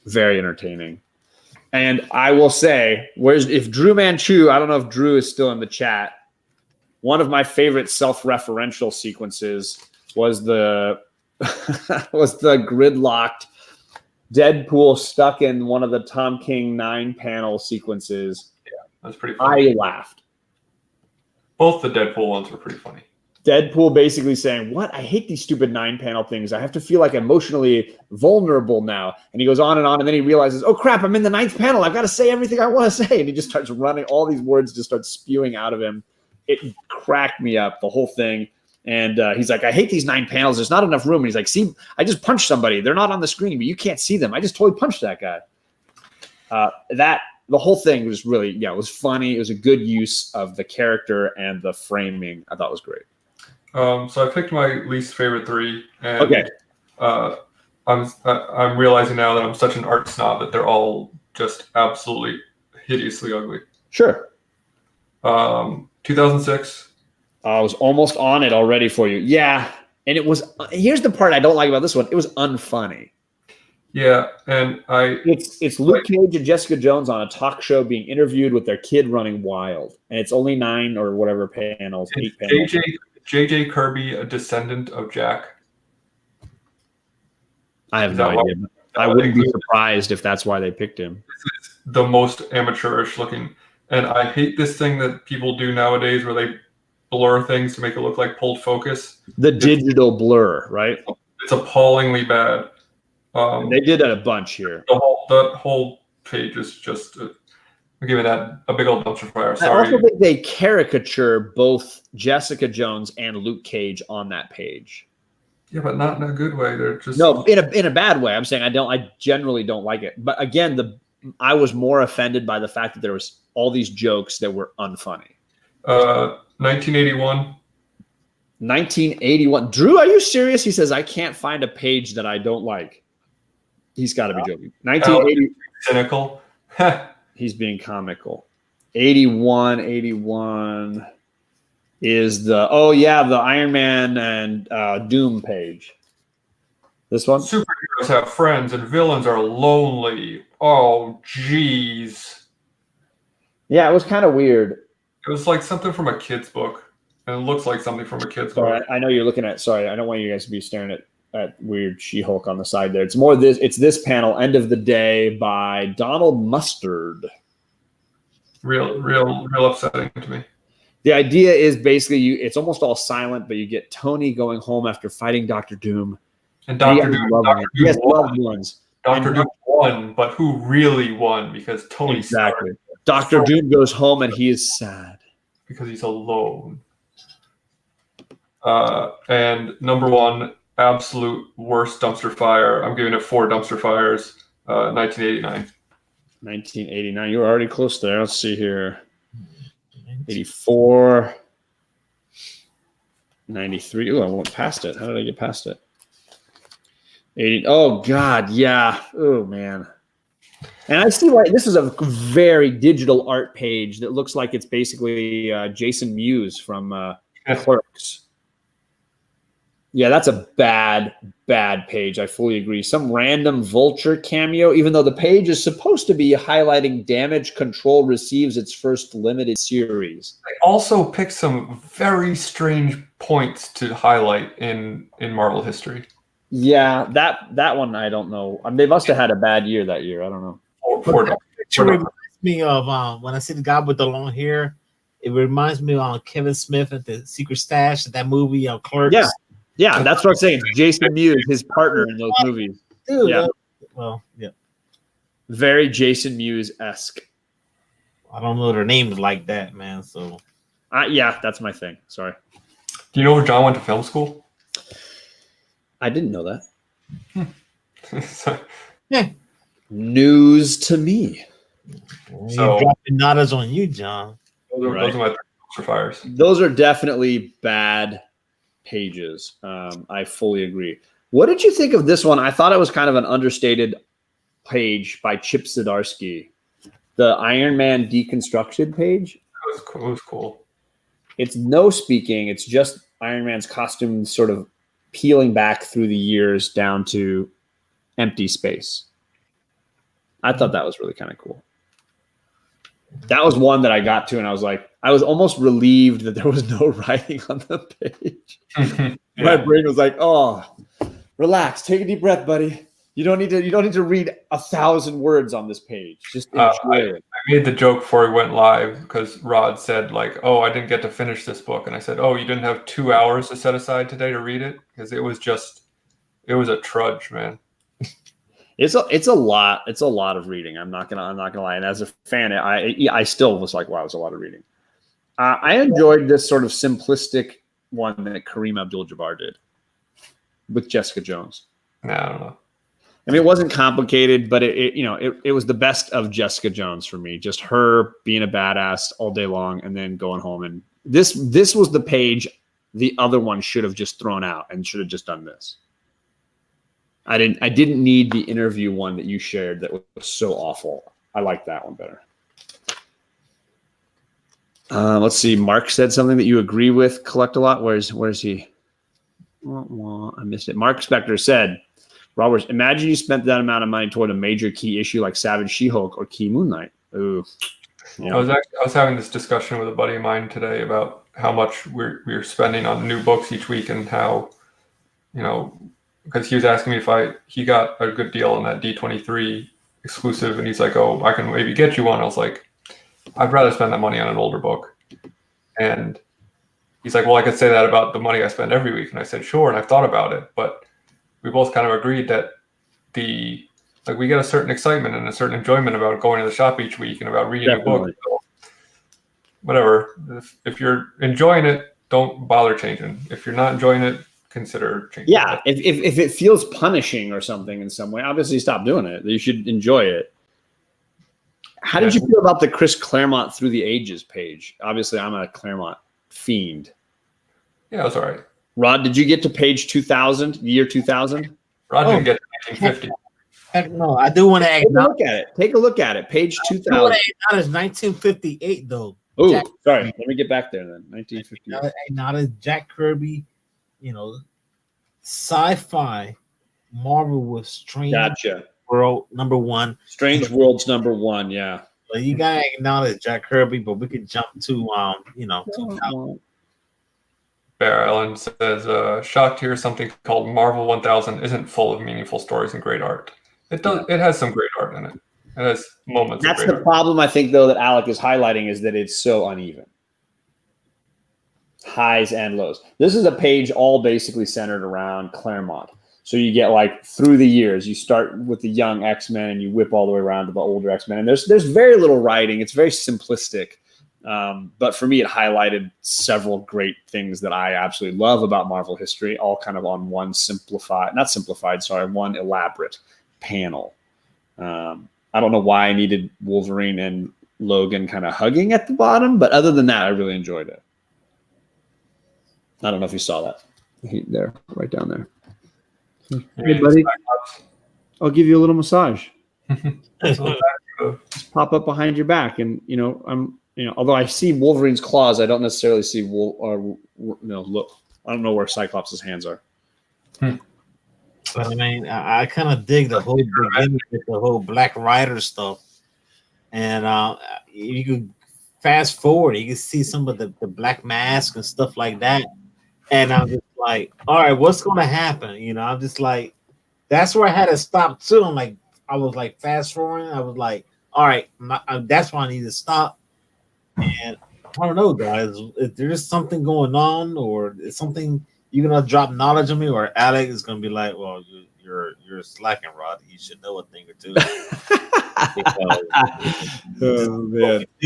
Very entertaining. And I will say, if Drew Manchu, I don't know if Drew is still in the chat, one of my favorite self-referential sequences was the gridlocked Deadpool stuck in one of the Tom King 9-panel sequences. Yeah, that's pretty funny. I laughed. Both the Deadpool ones were pretty funny. Deadpool basically saying, "What? I hate these stupid 9-panel things. I have to feel like emotionally vulnerable now." And he goes on, and then he realizes, "Oh crap! I'm in the 9th panel. I've got to say everything I want to say." And he just starts running. All these words just start spewing out of him. It cracked me up, the whole thing. And he's like, "I hate these 9 panels. There's not enough room." And he's like, "See, I just punched somebody. They're not on the screen, but you can't see them. I just totally punched that guy." The whole thing was really, it was funny. It was a good use of the character and the framing. I thought was great. So I picked my least favorite 3. And, okay. I'm realizing now that I'm such an art snob that they're all just absolutely hideously ugly. Sure. 2006. I was almost on it already for you. Yeah. And it was, here's the part I don't like about this one. It was unfunny. Yeah. And it's Luke Cage and Jessica Jones on a talk show being interviewed with their kid running wild. And it's only 9 or whatever panels, 8 panels. JJ Kirby, a descendant of Jack. I have no idea. I wouldn't be surprised if that's why they picked him. It's the most amateurish looking. And I hate this thing that people do nowadays where they blur things to make it look like pulled focus. The digital blur, right? It's appallingly bad. They did that a bunch here. The whole page is just... I'm giving that a big old dumpster fire. Sorry. I also think they caricature both Jessica Jones and Luke Cage on that page. Yeah, but not in a good way. They're just in a bad way. I'm saying I generally don't like it. But again, I was more offended by the fact that there was all these jokes that were unfunny. 1981. 1981. Drew, are you serious? He says I can't find a page that I don't like. He's got to be joking. 1980. Cynical. He's being comical. 81 is the Iron Man and Doom page. This one? Superheroes have friends and villains are lonely. Oh, geez. Yeah, it was kind of weird. It was like something from a kid's book. And it looks like something from a kid's book. I know you're looking at, sorry, I don't want you guys to be staring at weird She-Hulk on the side there. It's more this panel, End of the Day by Donald Mustard. Real upsetting to me. The idea is basically it's almost all silent, but you get Tony going home after fighting Dr. Doom. And Dr. Doom loved ones. Dr. Doom won, but who really won? Because Tony exactly. Dr. Doom goes home and he is sad. Because he's alone. And number 1, absolute worst dumpster fire. I'm giving it 4 dumpster fires. 1989. 1989. You were already close there. Let's see here. 84. 93. Oh, I went past it. How did I get past it? 80. Oh, God. Yeah. Oh, man. And I see why this is a very digital art page that looks like it's basically Jason Mewes from Clerks. Yeah, that's a bad page. I fully agree. Some random Vulture cameo, even though the page is supposed to be highlighting Damage Control receives its first limited series. They also picked some very strange points to highlight in Marvel history. Yeah, that one I don't know. They must have had a bad year that year. I don't know. That picture reminds me of when I see the guy with the long hair. It reminds me of Kevin Smith at the Secret Stash, that movie Clerks. Yeah, that's what I'm saying. Jason Mewes, his partner in those movies. Dude, yeah. Yeah. Very Jason Mewes-esque. I don't know their names like that, man. So, yeah, that's my thing. Sorry. Do you know where John went to film school? I didn't know that. Yeah. News to me. So, dropping nadas on you, John. Those are my dumpster fires. Those are definitely bad pages. I fully agree. What did you think of this one? I thought it was kind of an understated page by Chip Zdarsky. The Iron Man deconstructed page. It was cool. It's no speaking. It's just Iron Man's costume sort of peeling back through the years down to empty space. I thought that was really kind of cool. That was one that I got to, and I was almost relieved that there was no writing on the page. Yeah. My brain was like, "Oh, relax, take a deep breath, buddy. You don't need to read 1,000 words on this page. Just enjoy it." I made the joke before we went live because Rod said, like, "Oh, I didn't get to finish this book," and I said, "Oh, you didn't have 2 hours to set aside today to read it?" Because it was a trudge, man. It's a lot of reading. I'm not gonna lie. And as a fan, I still was like, wow, it's a lot of reading. I enjoyed this sort of simplistic one that Kareem Abdul-Jabbar did with Jessica Jones. No, I don't know. I mean, it wasn't complicated, but it was the best of Jessica Jones for me. Just her being a badass all day long and then going home. And this was the page the other one should have just thrown out and should have just done this. I didn't need the interview one that you shared that was so awful. I like that one better. Let's see. Mark said something that you agree with. Collect a lot. Where's he? I missed it. Mark Spector said, "Roberts, imagine you spent that amount of money toward a major key issue like Savage She-Hulk or Key Moon Knight." Ooh. Yeah. I was having this discussion with a buddy of mine today about how much we're spending on new books each week and how, because he was asking me if he got a good deal on that D23 exclusive, and he's like, "Oh, I can maybe get you one." I was like, "I'd rather spend that money on an older book." And he's like, "Well, I could say that about the money I spend every week." And I said, "Sure," and I've thought about it, but we both kind of agreed that we get a certain excitement and a certain enjoyment about going to the shop each week and about reading a book. So whatever. If you're enjoying it, don't bother changing. If you're not enjoying it, consider changing. Yeah, if it feels punishing or something in some way, obviously stop doing it. You should enjoy it. How did you feel about the Chris Claremont Through the Ages page? Obviously, I'm a Claremont fiend. Yeah, it was all right. Rod, did you get to page 2000, year 2000? Rod didn't get to 1950. No, I do want to acknowledge. Take a look at it. Page 2000. That is 1958, though. Oh, sorry. Let me get back there then. 1958. Not as Jack Kirby, sci-fi Marvel was Strange World #1. Strange World's #1, yeah. But you gotta acknowledge Jack Kirby, but we can jump to Bear Allen says, "Shocked to hear something called Marvel 1000 isn't full of meaningful stories and great art. It has some great art in it. It has moments. That's the problem, I think, though, that Alec is highlighting is that it's so uneven. Highs and lows. This is a page all basically centered around Claremont. So you get through the years, you start with the young X-Men and you whip all the way around to the older X-Men. And there's very little writing. It's very simplistic. But for me, it highlighted several great things that I absolutely love about Marvel history, all kind of on one one elaborate panel. I don't know why I needed Wolverine and Logan kind of hugging at the bottom, but other than that, I really enjoyed it. I don't know if you saw that. There, right down there. Hey, buddy. I'll give you a little massage. Just pop up behind your back, and although I see Wolverine's claws, I don't necessarily see look. I don't know where Cyclops' hands are. But I mean, I kind of dig the whole beginning with the whole Black Rider stuff, and you can fast forward, you can see some of the Black Mask and stuff like that, and I'm just like, all right, what's going to happen? I'm just like, that's where I had to stop too. I was like fast forwarding. I was like, all right, that's why I need to stop. And I don't know, guys, if there's something going on, or is something you're gonna drop knowledge on me, or Alex is gonna be like, well, you're slacking, Rod. You should know a thing or two.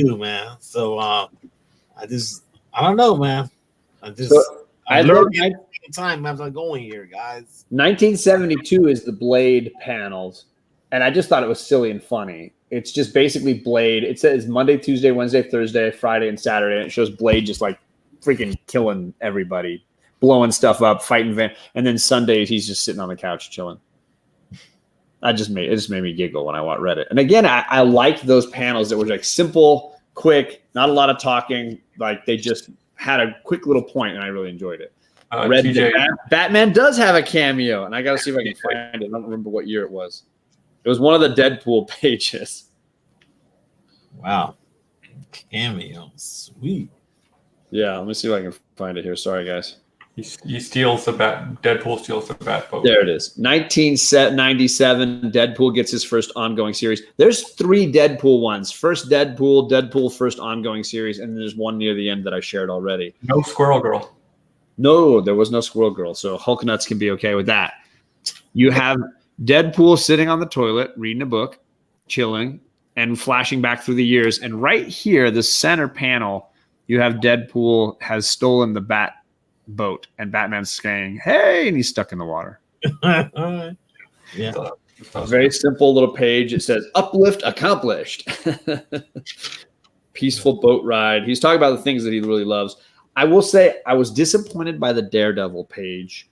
Man. Man. So I don't know, man. I learned time as I'm going here, guys. 1972 is the Blade panels, and I just thought it was silly and funny. It's just basically Blade. It says Monday, Tuesday, Wednesday, Thursday, Friday, and Saturday, and it shows Blade just like freaking killing everybody, blowing stuff up, fighting and then Sundays he's just sitting on the couch chilling. It just made me giggle when I read it. And again, I liked those panels that were like simple, quick, not a lot of talking. Like they just had a quick little point, and I really enjoyed it. Batman does have a cameo, and I got to see if I can find it. I don't remember what year it was. It was one of the Deadpool pages. Wow. Cameo. Sweet. Yeah, let me see if I can find it here. Sorry, guys. He steals the bat. Deadpool steals the bat boat. There it is. 1997, Deadpool gets his first ongoing series. There's 3 Deadpool ones. First Deadpool first ongoing series, and then there's one near the end that I shared already. No Squirrel Girl. No, there was no Squirrel Girl, so Hulk Nuts can be okay with that. You have Deadpool sitting on the toilet, reading a book, chilling, and flashing back through the years. And right here, the center panel, you have Deadpool has stolen the bat boat, and Batman's saying, "Hey," and he's stuck in the water. Yeah. A very simple little page. It says, "Uplift accomplished." Peaceful boat ride. He's talking about the things that he really loves. I will say I was disappointed by the Daredevil page.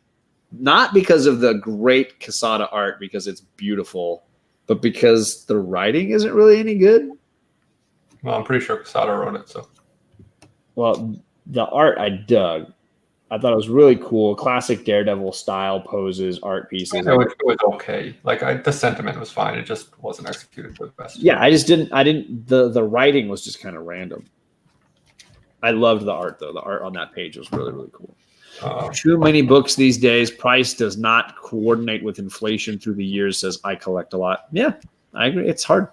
Not because of the great Quesada art, because it's beautiful, but because the writing isn't really any good. Well, I'm pretty sure Quesada wrote it. So, well, the art I dug. I thought it was really cool. Classic Daredevil style poses, art pieces. It was okay. Like the sentiment was fine. It just wasn't executed to the best. Yeah, I didn't. The writing was just kind of random. I loved the art though. The art on that page was really, really cool. Too many books these days. Price does not coordinate with inflation through the years, says I collect a lot. Yeah, I agree. It's hard.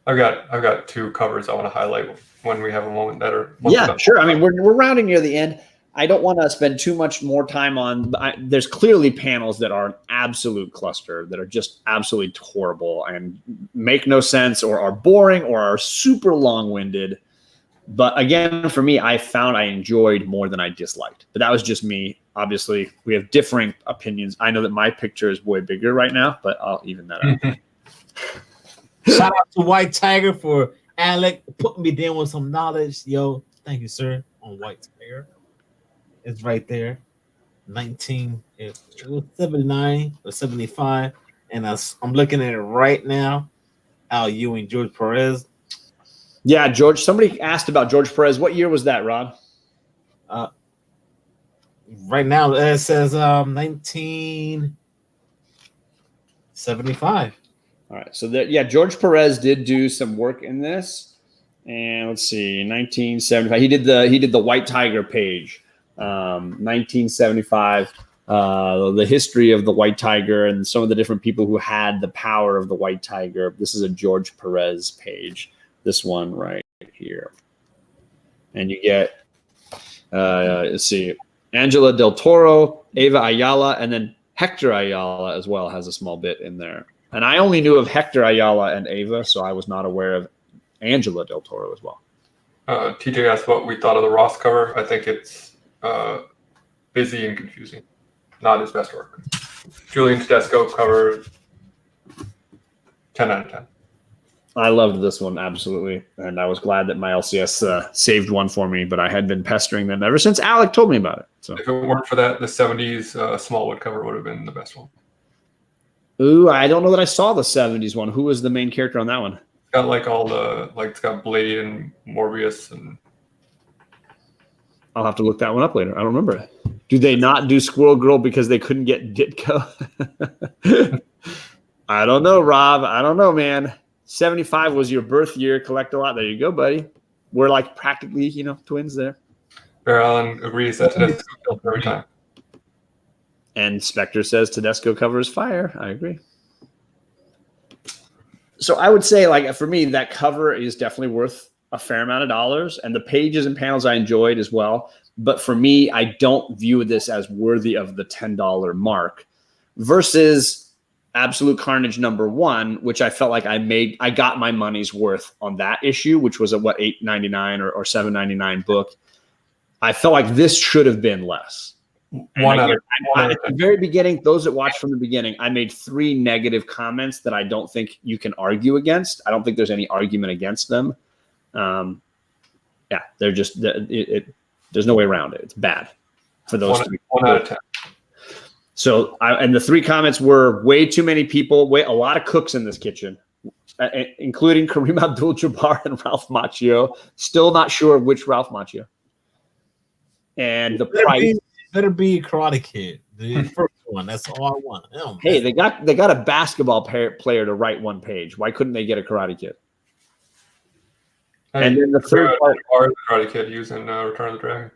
I've got 2 covers I want to highlight when we have a moment that are. Yeah, sure. I mean, we're rounding near the end. I don't want to spend too much more time on. There's clearly panels that are an absolute cluster, that are just absolutely horrible and make no sense, or are boring, or are super long-winded. But again, for me, I found I enjoyed more than I disliked. But that was just me. Obviously, we have differing opinions. I know that my picture is way bigger right now, but I'll even that out. Shout out to White Tiger for Alec putting me down with some knowledge. Yo, thank you, sir, on White Tiger. It's right there. 1979 or 75. And I'm looking at it right now. Al Ewing, George Perez. Yeah, George. Somebody asked about George Perez. What year was that, Rod? Right now it says 1975. All right. So George Perez did do some work in this. And let's see, 1975. He did the White Tiger page. 1975. The history of the White Tiger and some of the different people who had the power of the White Tiger. This is a George Perez page. This one right here. And you get, let's see, Angela Del Toro, Eva Ayala, and then Hector Ayala as well has a small bit in there. And I only knew of Hector Ayala and Eva, so I was not aware of Angela Del Toro as well. TJ asked what we thought of the Ross cover. I think it's busy and confusing. Not his best work. Julian Tedesco cover, 10 out of 10. I loved this one, absolutely. And I was glad that my LCS saved one for me, but I had been pestering them ever since Alec told me about it. So if it weren't for that, the 70s Smallwood cover would have been the best one. Ooh, I don't know that I saw the 70s one. Who was the main character on that one? It's got like all the, like it's got Blade and Morbius and... I'll have to look that one up later. I don't remember it. Do they not do Squirrel Girl because they couldn't get Ditko? I don't know, Rob. I don't know, man. 75 was your birth year. Collect a lot. There you go, buddy. We're like practically, twins there. Bear Allen agrees that Tedesco kills every time. And Spectre says Tedesco covers fire. I agree. So I would say, like, for me, that cover is definitely worth a fair amount of dollars, and the pages and panels I enjoyed as well. But for me, I don't view this as worthy of the $10 mark versus Absolute Carnage #1, which I felt like I got my money's worth on that issue, which was a $8.99 or $7.99 book. I felt like this should have been less. At the very beginning, those that watched from the beginning, I made 3 negative comments that I don't think you can argue against. I don't think there's any argument against them. They're just there's no way around it. It's bad for those 1 out of 10. So, and the 3 comments were way too many people, a lot of cooks in this kitchen, including Kareem Abdul-Jabbar and Ralph Macchio. Still not sure which Ralph Macchio. And the price better be Karate Kid, the first one. That's all I want. Hey, they got a basketball player to write one page. Why couldn't they get a Karate Kid? And then the third part, the Karate Kid using Return of the Dragon.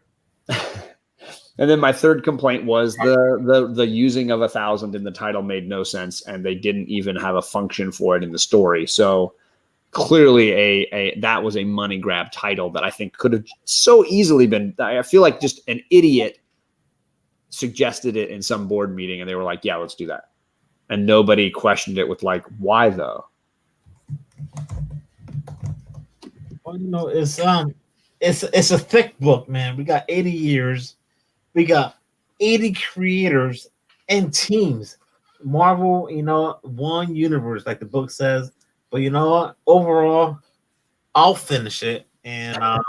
And then my third complaint was the using of 1,000 in the title made no sense, and they didn't even have a function for it in the story. So clearly, that was a money grab title that I think could have so easily been. I feel like just an idiot suggested it in some board meeting, and they were like, "Yeah, let's do that," and nobody questioned it with like, "Why though?" Well, it's a thick book, man. We got 80 years. We got 80 creators and teams. Marvel, one universe, like the book says. But you know what? Overall, I'll finish it. And I'm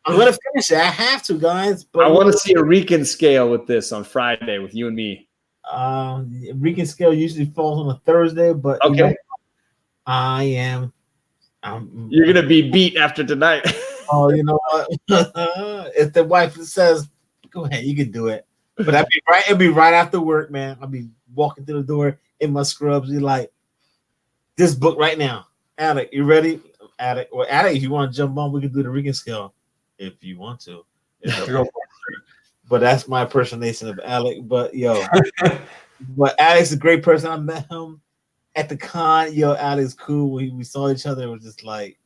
going to finish it. I have to, guys. But I want to see a Rican scale with this on Friday with you and me. Rican scale usually falls on a Thursday. But okay. You're going to be beat after tonight. Oh, you know what? If the wife says, go ahead, you can do it. But it'd be right after work, man. I'll be walking through the door in my scrubs. You're like, this book right now. Alec, you ready? Alec, if you want to jump on, we can do the Rican scale. If you want to. But that's my impersonation of Alec. But but Alec's a great person. I met him at the con. Alec's cool. We saw each other. It was just like,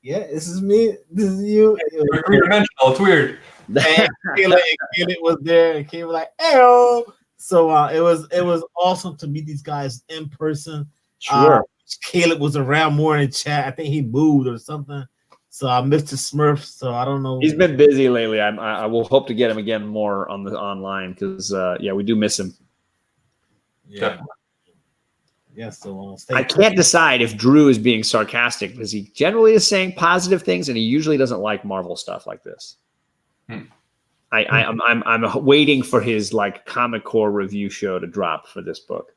yeah, this is me. This is you. Three-dimensional. It's weird. And Kayla was there, and Kayla was like, "Hey!" So it was awesome to meet these guys in person. Sure. Caleb was around more in the chat. I think he moved or something. So I missed the Smurf. So I don't know. He's been busy lately. I will hope to get him again more on the online because we do miss him. Yeah. Yes, so I can't decide if Drew is being sarcastic because he generally is saying positive things and he usually doesn't like Marvel stuff like this. I'm waiting for his like Comic Core review show to drop for this book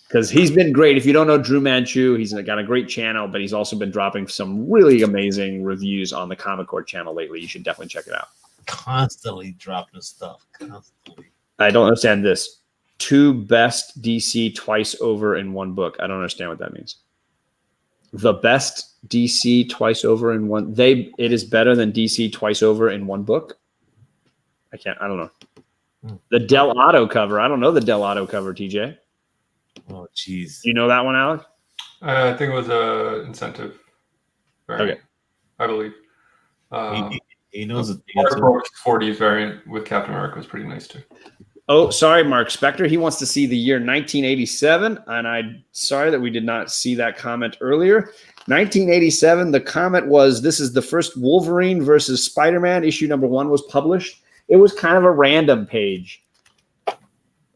because he's been great. If you don't know Drew Manchu, he's got a great channel, but he's also been dropping some really amazing reviews on the Comic Core channel lately. You should definitely check it out. Constantly dropping stuff. Constantly. I don't understand this. 2 best DC twice over in one book. I don't understand what that means. The best DC twice over in one. It is better than DC twice over in one book. I don't know. The Del Otto cover. I don't know the Del Otto cover, TJ. Oh, jeez. You know that one, Alec? I think it was a incentive variant. Okay. I believe. He knows it. 40s variant with Captain America was pretty nice too. Oh, sorry, Mark Spector. He wants to see the year 1987, and I'm sorry that we did not see that comment earlier. 1987, the comment was, this is the first Wolverine versus Spider-Man. Issue number 1 was published. It was kind of a random page.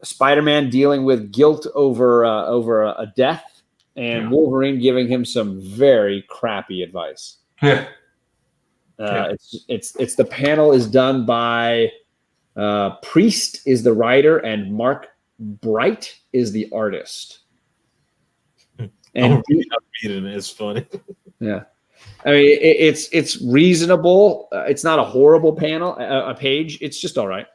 Spider-Man dealing with guilt over a death, and Wolverine giving him some very crappy advice. Yeah. It's the panel is done by Priest is the writer and Mark Bright is the artist. And it's funny. Yeah, I mean it's reasonable. It's not a horrible panel, a page. It's just all right.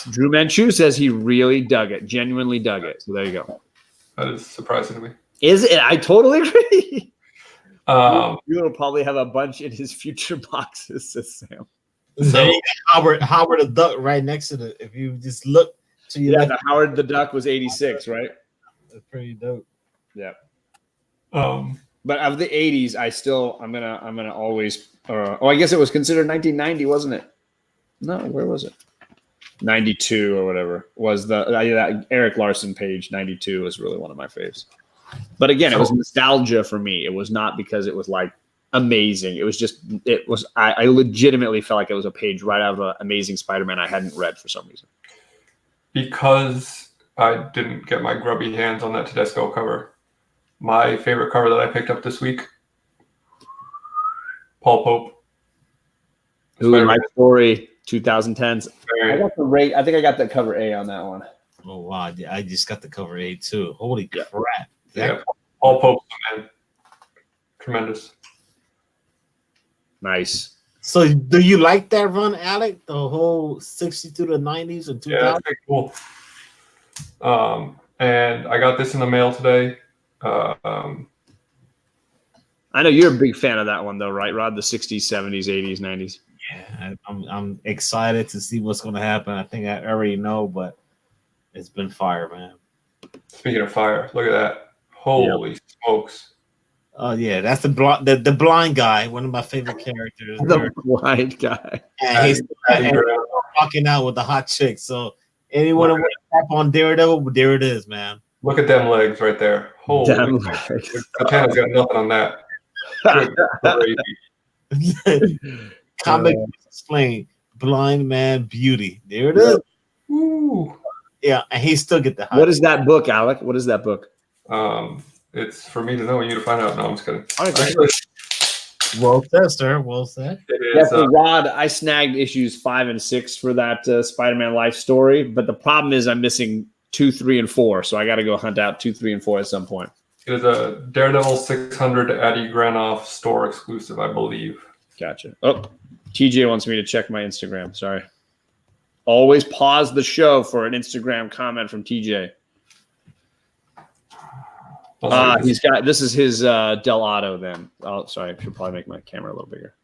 Drew Manchu says he really dug it, genuinely dug it. So there you go. That is surprising to me. Is it? I totally agree. You'll probably have a bunch in his future boxes, says Sam. So Howard the Duck right next to it. If you just look to your left, the Howard the Duck was 86, right? That's pretty dope. Yeah. But of the 80s, I'm gonna always. I guess it was considered 1990, wasn't it? No, where was it? 92 or whatever was that Eric Larson page. 92 was really one of my faves. But again, it was nostalgia for me. It was not because it was like amazing. It was I legitimately felt like it was a page right out of an Amazing Spider-Man I hadn't read for some reason. Because I didn't get my grubby hands on that Tedesco cover. My favorite cover that I picked up this week, Paul Pope. Who in my story 2010s. I got the rate. I think I got the cover A on that one. Oh wow! I just got the cover A too. Holy crap! Yeah, Paul Pope, man, tremendous. Nice. So, do you like that run, Alec? The whole 60 to the 90s and 2000. Yeah, that's pretty cool. And I got this in the mail today. I know you're a big fan of that one, though, right, Rod? The 60s, 70s, 80s, 90s. Yeah, I'm excited to see what's going to happen. I think I already know, but it's been fire, man. Speaking of fire, look at that! Holy smokes! Oh yeah, that's the blind guy, one of my favorite characters. The blind guy. And he's walking out with the hot chick. So anyone who wants to tap on Daredevil, there it is, man. Look at them legs right there. Holy Katana's got nothing on that. Comic explain blind man beauty. There it is. Ooh. Yeah, and he still get the hot. What is that book, Alec? What is that book? It's for me to know and you to find out. No, I'm just kidding. Well said, sir. Well said. It is, for Rod, I snagged issues 5 and 6 for that Spider-Man life story, but the problem is I'm missing 2, 3, and 4, so I got to go hunt out 2, 3, and 4 at some point. It is a Daredevil 600 Addy Granoff store exclusive, I believe. Gotcha. Oh, TJ wants me to check my Instagram. Sorry. Always pause the show for an Instagram comment from TJ. This is his Del Otto then. Oh, sorry. I should probably make my camera a little bigger.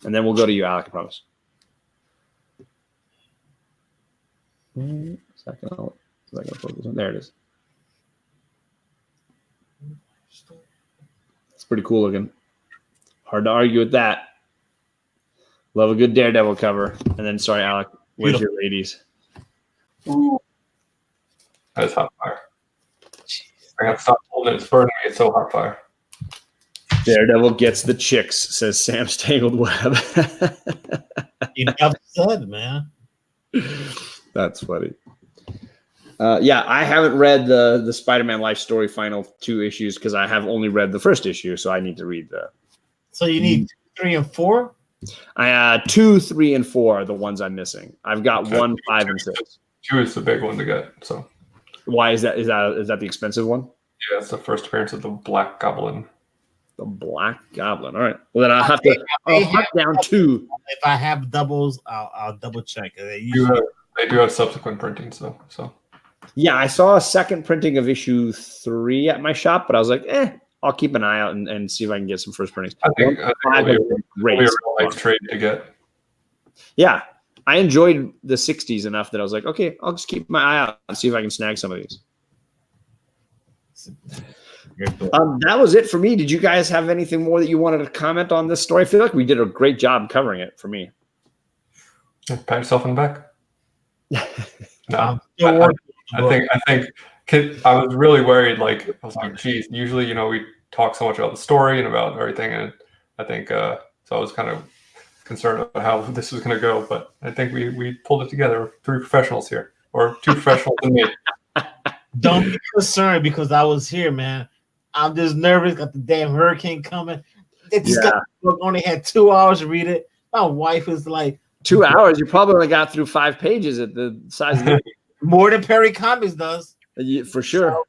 And then we'll go to you, Alec, I promise. Second. There it is. It's pretty cool looking. Hard to argue with that. Love a good Daredevil cover. And then, sorry, Alec, where's your ladies? Ooh. That's hot fire. I have to stop holding it. It's burning me. It's so hot fire. Daredevil gets the chicks, says Sam's Tangled Web. Enough said, man. That's funny. Yeah, I haven't read the Spider-Man life story final 2 issues because I have only read the first issue, so I need to read the. So you need 2, 3, and 4? 2, 3, and 4 are the ones I'm missing. I've got 1, 5, and 6. 2 is the big one to get. So why is that? Is that the expensive one? Yeah, it's the first appearance of the Black Goblin. The Black Goblin. All right. Well, then I'll have to. I'll hunt down 2. If I have doubles, I'll double check. They do have subsequent printings, though. So. Yeah, I saw a second printing of issue 3 at my shop, but I was like, I'll keep an eye out and see if I can get some first printings. I think it'll be a real nice trade to get. Yeah, I enjoyed the 60s enough that I was like, okay, I'll just keep my eye out and see if I can snag some of these. That was it for me. Did you guys have anything more that you wanted to comment on this story? I feel like we did a great job covering it for me. Pat yourself on the back. No, I think I was really worried. Like, I was like, geez, usually, we talk so much about the story and about everything. And I think so I was kind of concerned about how this was going to go, but I think we pulled it together. 3 professionals here, or 2 professionals and me. Don't be concerned because I was here, man. I'm just nervous. Got the damn hurricane coming. Only had 2 hours to read it. My wife is like 2 hours. You probably only got through 5 pages at the size of the more than Perry Comics does. For sure. So,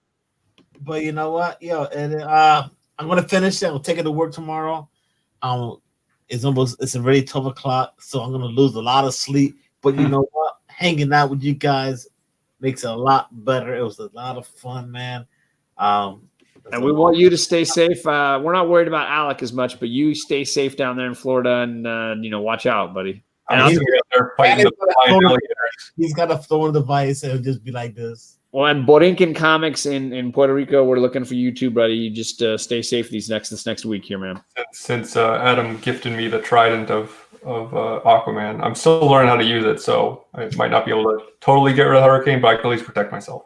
but you know what? And I'm gonna finish it. I'll take it to work tomorrow. It's already 12 o'clock, so I'm gonna lose a lot of sleep. But you know what? Hanging out with you guys makes it a lot better. It was a lot of fun, man. And we want you to stay safe. We're not worried about Alec as much, but you stay safe down there in Florida, and watch out, buddy. He's got to throw in the device and just be like this. Well, and Borinquen Comics in Puerto Rico, we're looking for you too, buddy. You just stay safe this next week here, man. Since Adam gifted me the trident of Aquaman, I'm still learning how to use it, so I might not be able to totally get rid of the hurricane, but I can at least protect myself.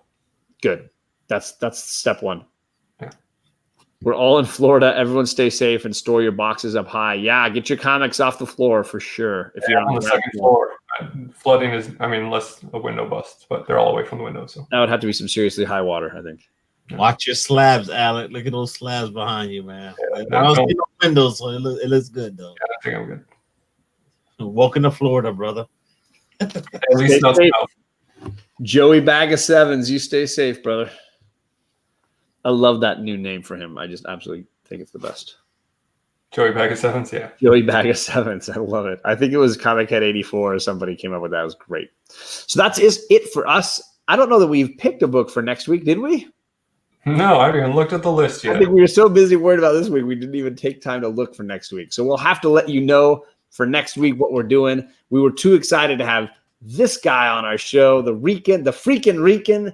Good. That's step 1. Yeah. We're all in Florida. Everyone stay safe and store your boxes up high. Yeah, get your comics off the floor for sure. If you're on the second floor. Flooding is, unless a window busts, but they're all away from the window. So that would have to be some seriously high water, I think. Watch your slabs, Alec. Look at those slabs behind you, man. Yeah, I don't see no windows, so it looks good, though. Yeah, I think I'm good. Welcome to Florida, brother. At least not Joey Bag of Sevens, you stay safe, brother. I love that new name for him. I just absolutely think it's the best. Joey Bag of Sevens, yeah. Joey Bag of Sevens. I love it. I think it was Comic Head 84 or somebody came up with that. It was great. So that's it for us. I don't know that we've picked a book for next week, did we? No, I haven't even looked at the list yet. I think we were so busy worried about this week, we didn't even take time to look for next week. So we'll have to let you know for next week what we're doing. We were too excited to have this guy on our show, the freaking Rican,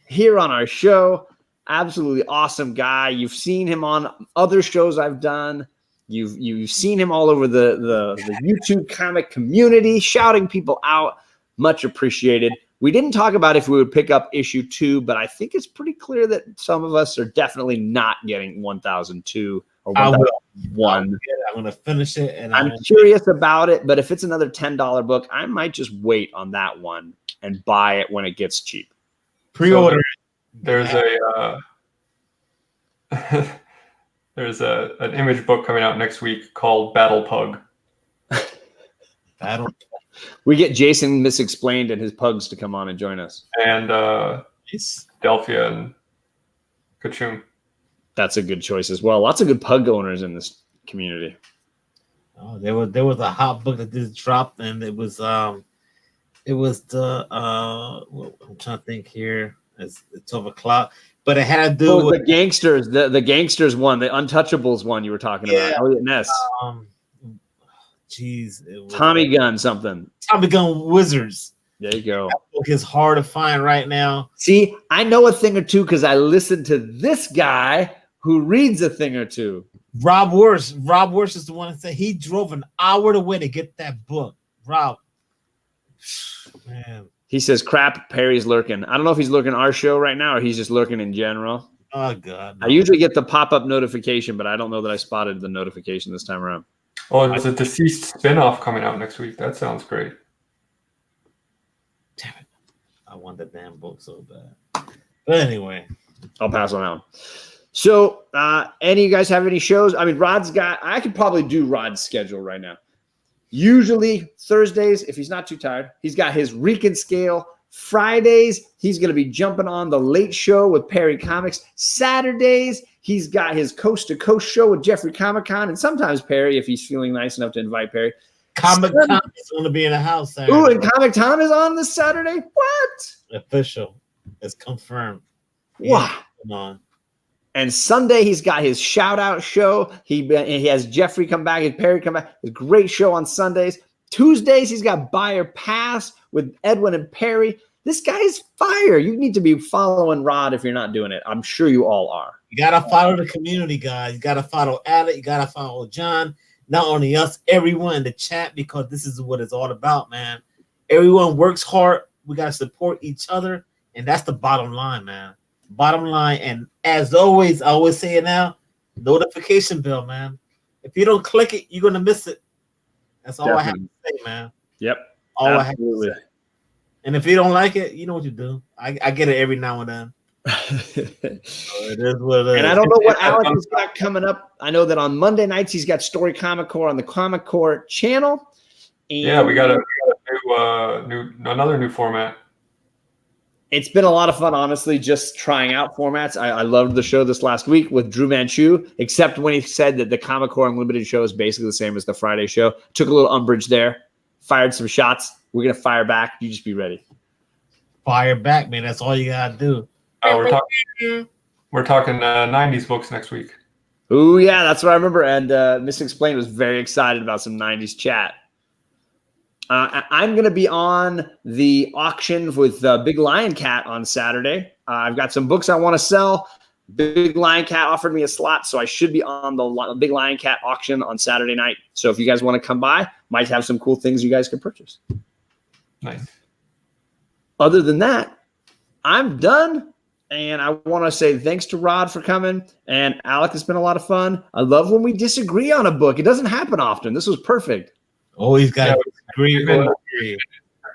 here on our show. Absolutely awesome guy. You've seen him on other shows I've done. You've seen him all over the YouTube comic community, shouting people out. Much appreciated. We didn't talk about if we would pick up issue 2, but I think it's pretty clear that some of us are definitely not getting 1002 or 1001. I'm going to finish it. And I'm curious about it, but if it's another $10 book, I might just wait on that one and buy it when it gets cheap. Pre-order. There's an image book coming out next week called Battle Pug. We get Jason Misexplained and his pugs to come on and join us. And Delphia and Kachum. That's a good choice as well. Lots of good pug owners in this community. Oh, there was a hot book that just dropped, and it was I'm trying to think here. It's 12 o'clock, but it had to do with the gangsters, the gangsters one, the Untouchables one you were talking about. Elliot Ness. It was Tommy Gun something. Tommy Gun Wizards. There you go. That book is hard to find right now. See, I know a thing or two because I listened to this guy who reads a thing or two. Rob Worst. Rob Worst is the one that said he drove an hour away to get that book. Rob, man. He says, crap, Perry's lurking. I don't know if he's lurking our show right now or he's just lurking in general. Oh, God. No. I usually get the pop-up notification, but I don't know that I spotted the notification this time around. Oh, there's a Deceased spinoff coming out next week. That sounds great. Damn it. I want the damn book so bad. But anyway. I'll pass on that one. So, any of you guys have any shows? I mean, I could probably do Rod's schedule right now. Usually Thursdays, if he's not too tired, he's got his Rican scale. Fridays, he's going to be jumping on the late show with Perry Comics. Saturdays, he's got his Coast to Coast show with Jeffrey Comic-Con. And sometimes Perry, if he's feeling nice enough to invite Perry. Comic-Con is going to be in the house Saturday. Ooh, and Comic-Con is on this Saturday? What? Official. It's confirmed. Wow. Come on. And Sunday, he's got his shout-out show. He has Jeffrey come back, his Perry come back. A great show on Sundays. Tuesdays, he's got Buyer Pass with Edwin and Perry. This guy's fire. You need to be following Rod if you're not doing it. I'm sure you all are. You got to follow the community, guys. You got to follow Alec. You got to follow John. Not only us, everyone in the chat, because this is what it's all about, man. Everyone works hard. We got to support each other. And that's the bottom line, man. Bottom line. And as always, I always say it now, notification bell, man. If you don't click it, you're gonna miss it. That's all I have to say, man. Yep. All Absolutely. I have to say. And if you don't like it, you know what you do. I get it every now and then. So it is what it is. And I don't know what Alex has got coming up. I know that on Monday nights he's got Story Comic Core on the Comic Core channel. And yeah, we got another new format. It's been a lot of fun, honestly, just trying out formats. I loved the show this last week with Drew Manchu, except when he said that the Comic Core Unlimited show is basically the same as the Friday show. Took a little umbrage there, fired some shots. We're going to fire back. You just be ready. Fire back, man. That's all you got to do. We're talking 90s books next week. Oh, yeah, that's what I remember. And Miss Explained was very excited about some 90s chat. I'm going to be on the auction with Big Lion Cat on Saturday. I've got some books I want to sell. Big Lion Cat offered me a slot, so I should be on the Big Lion Cat auction on Saturday night. So if you guys want to come by, might have some cool things you guys can purchase. Nice. Other than that, I'm done. And I want to say thanks to Rod for coming. And Alec, it's been a lot of fun. I love when we disagree on a book. It doesn't happen often. This was perfect. Always got to agree.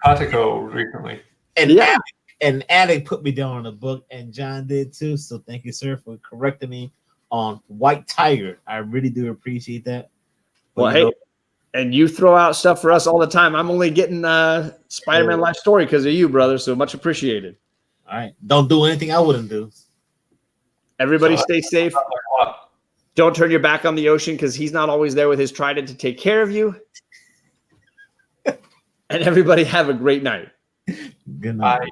Patico recently. And yeah, and Alec put me down on the book, and John did too. So thank you, sir, for correcting me on White Tiger. I really do appreciate that. But, well, hey, and you throw out stuff for us all the time. I'm only getting Spider-Man Life Story because of you, brother. So much appreciated. All right, don't do anything I wouldn't do. Everybody, stay safe. Don't turn your back on the ocean because he's not always there with his trident to take care of you. And everybody have a great night. Good night. Bye.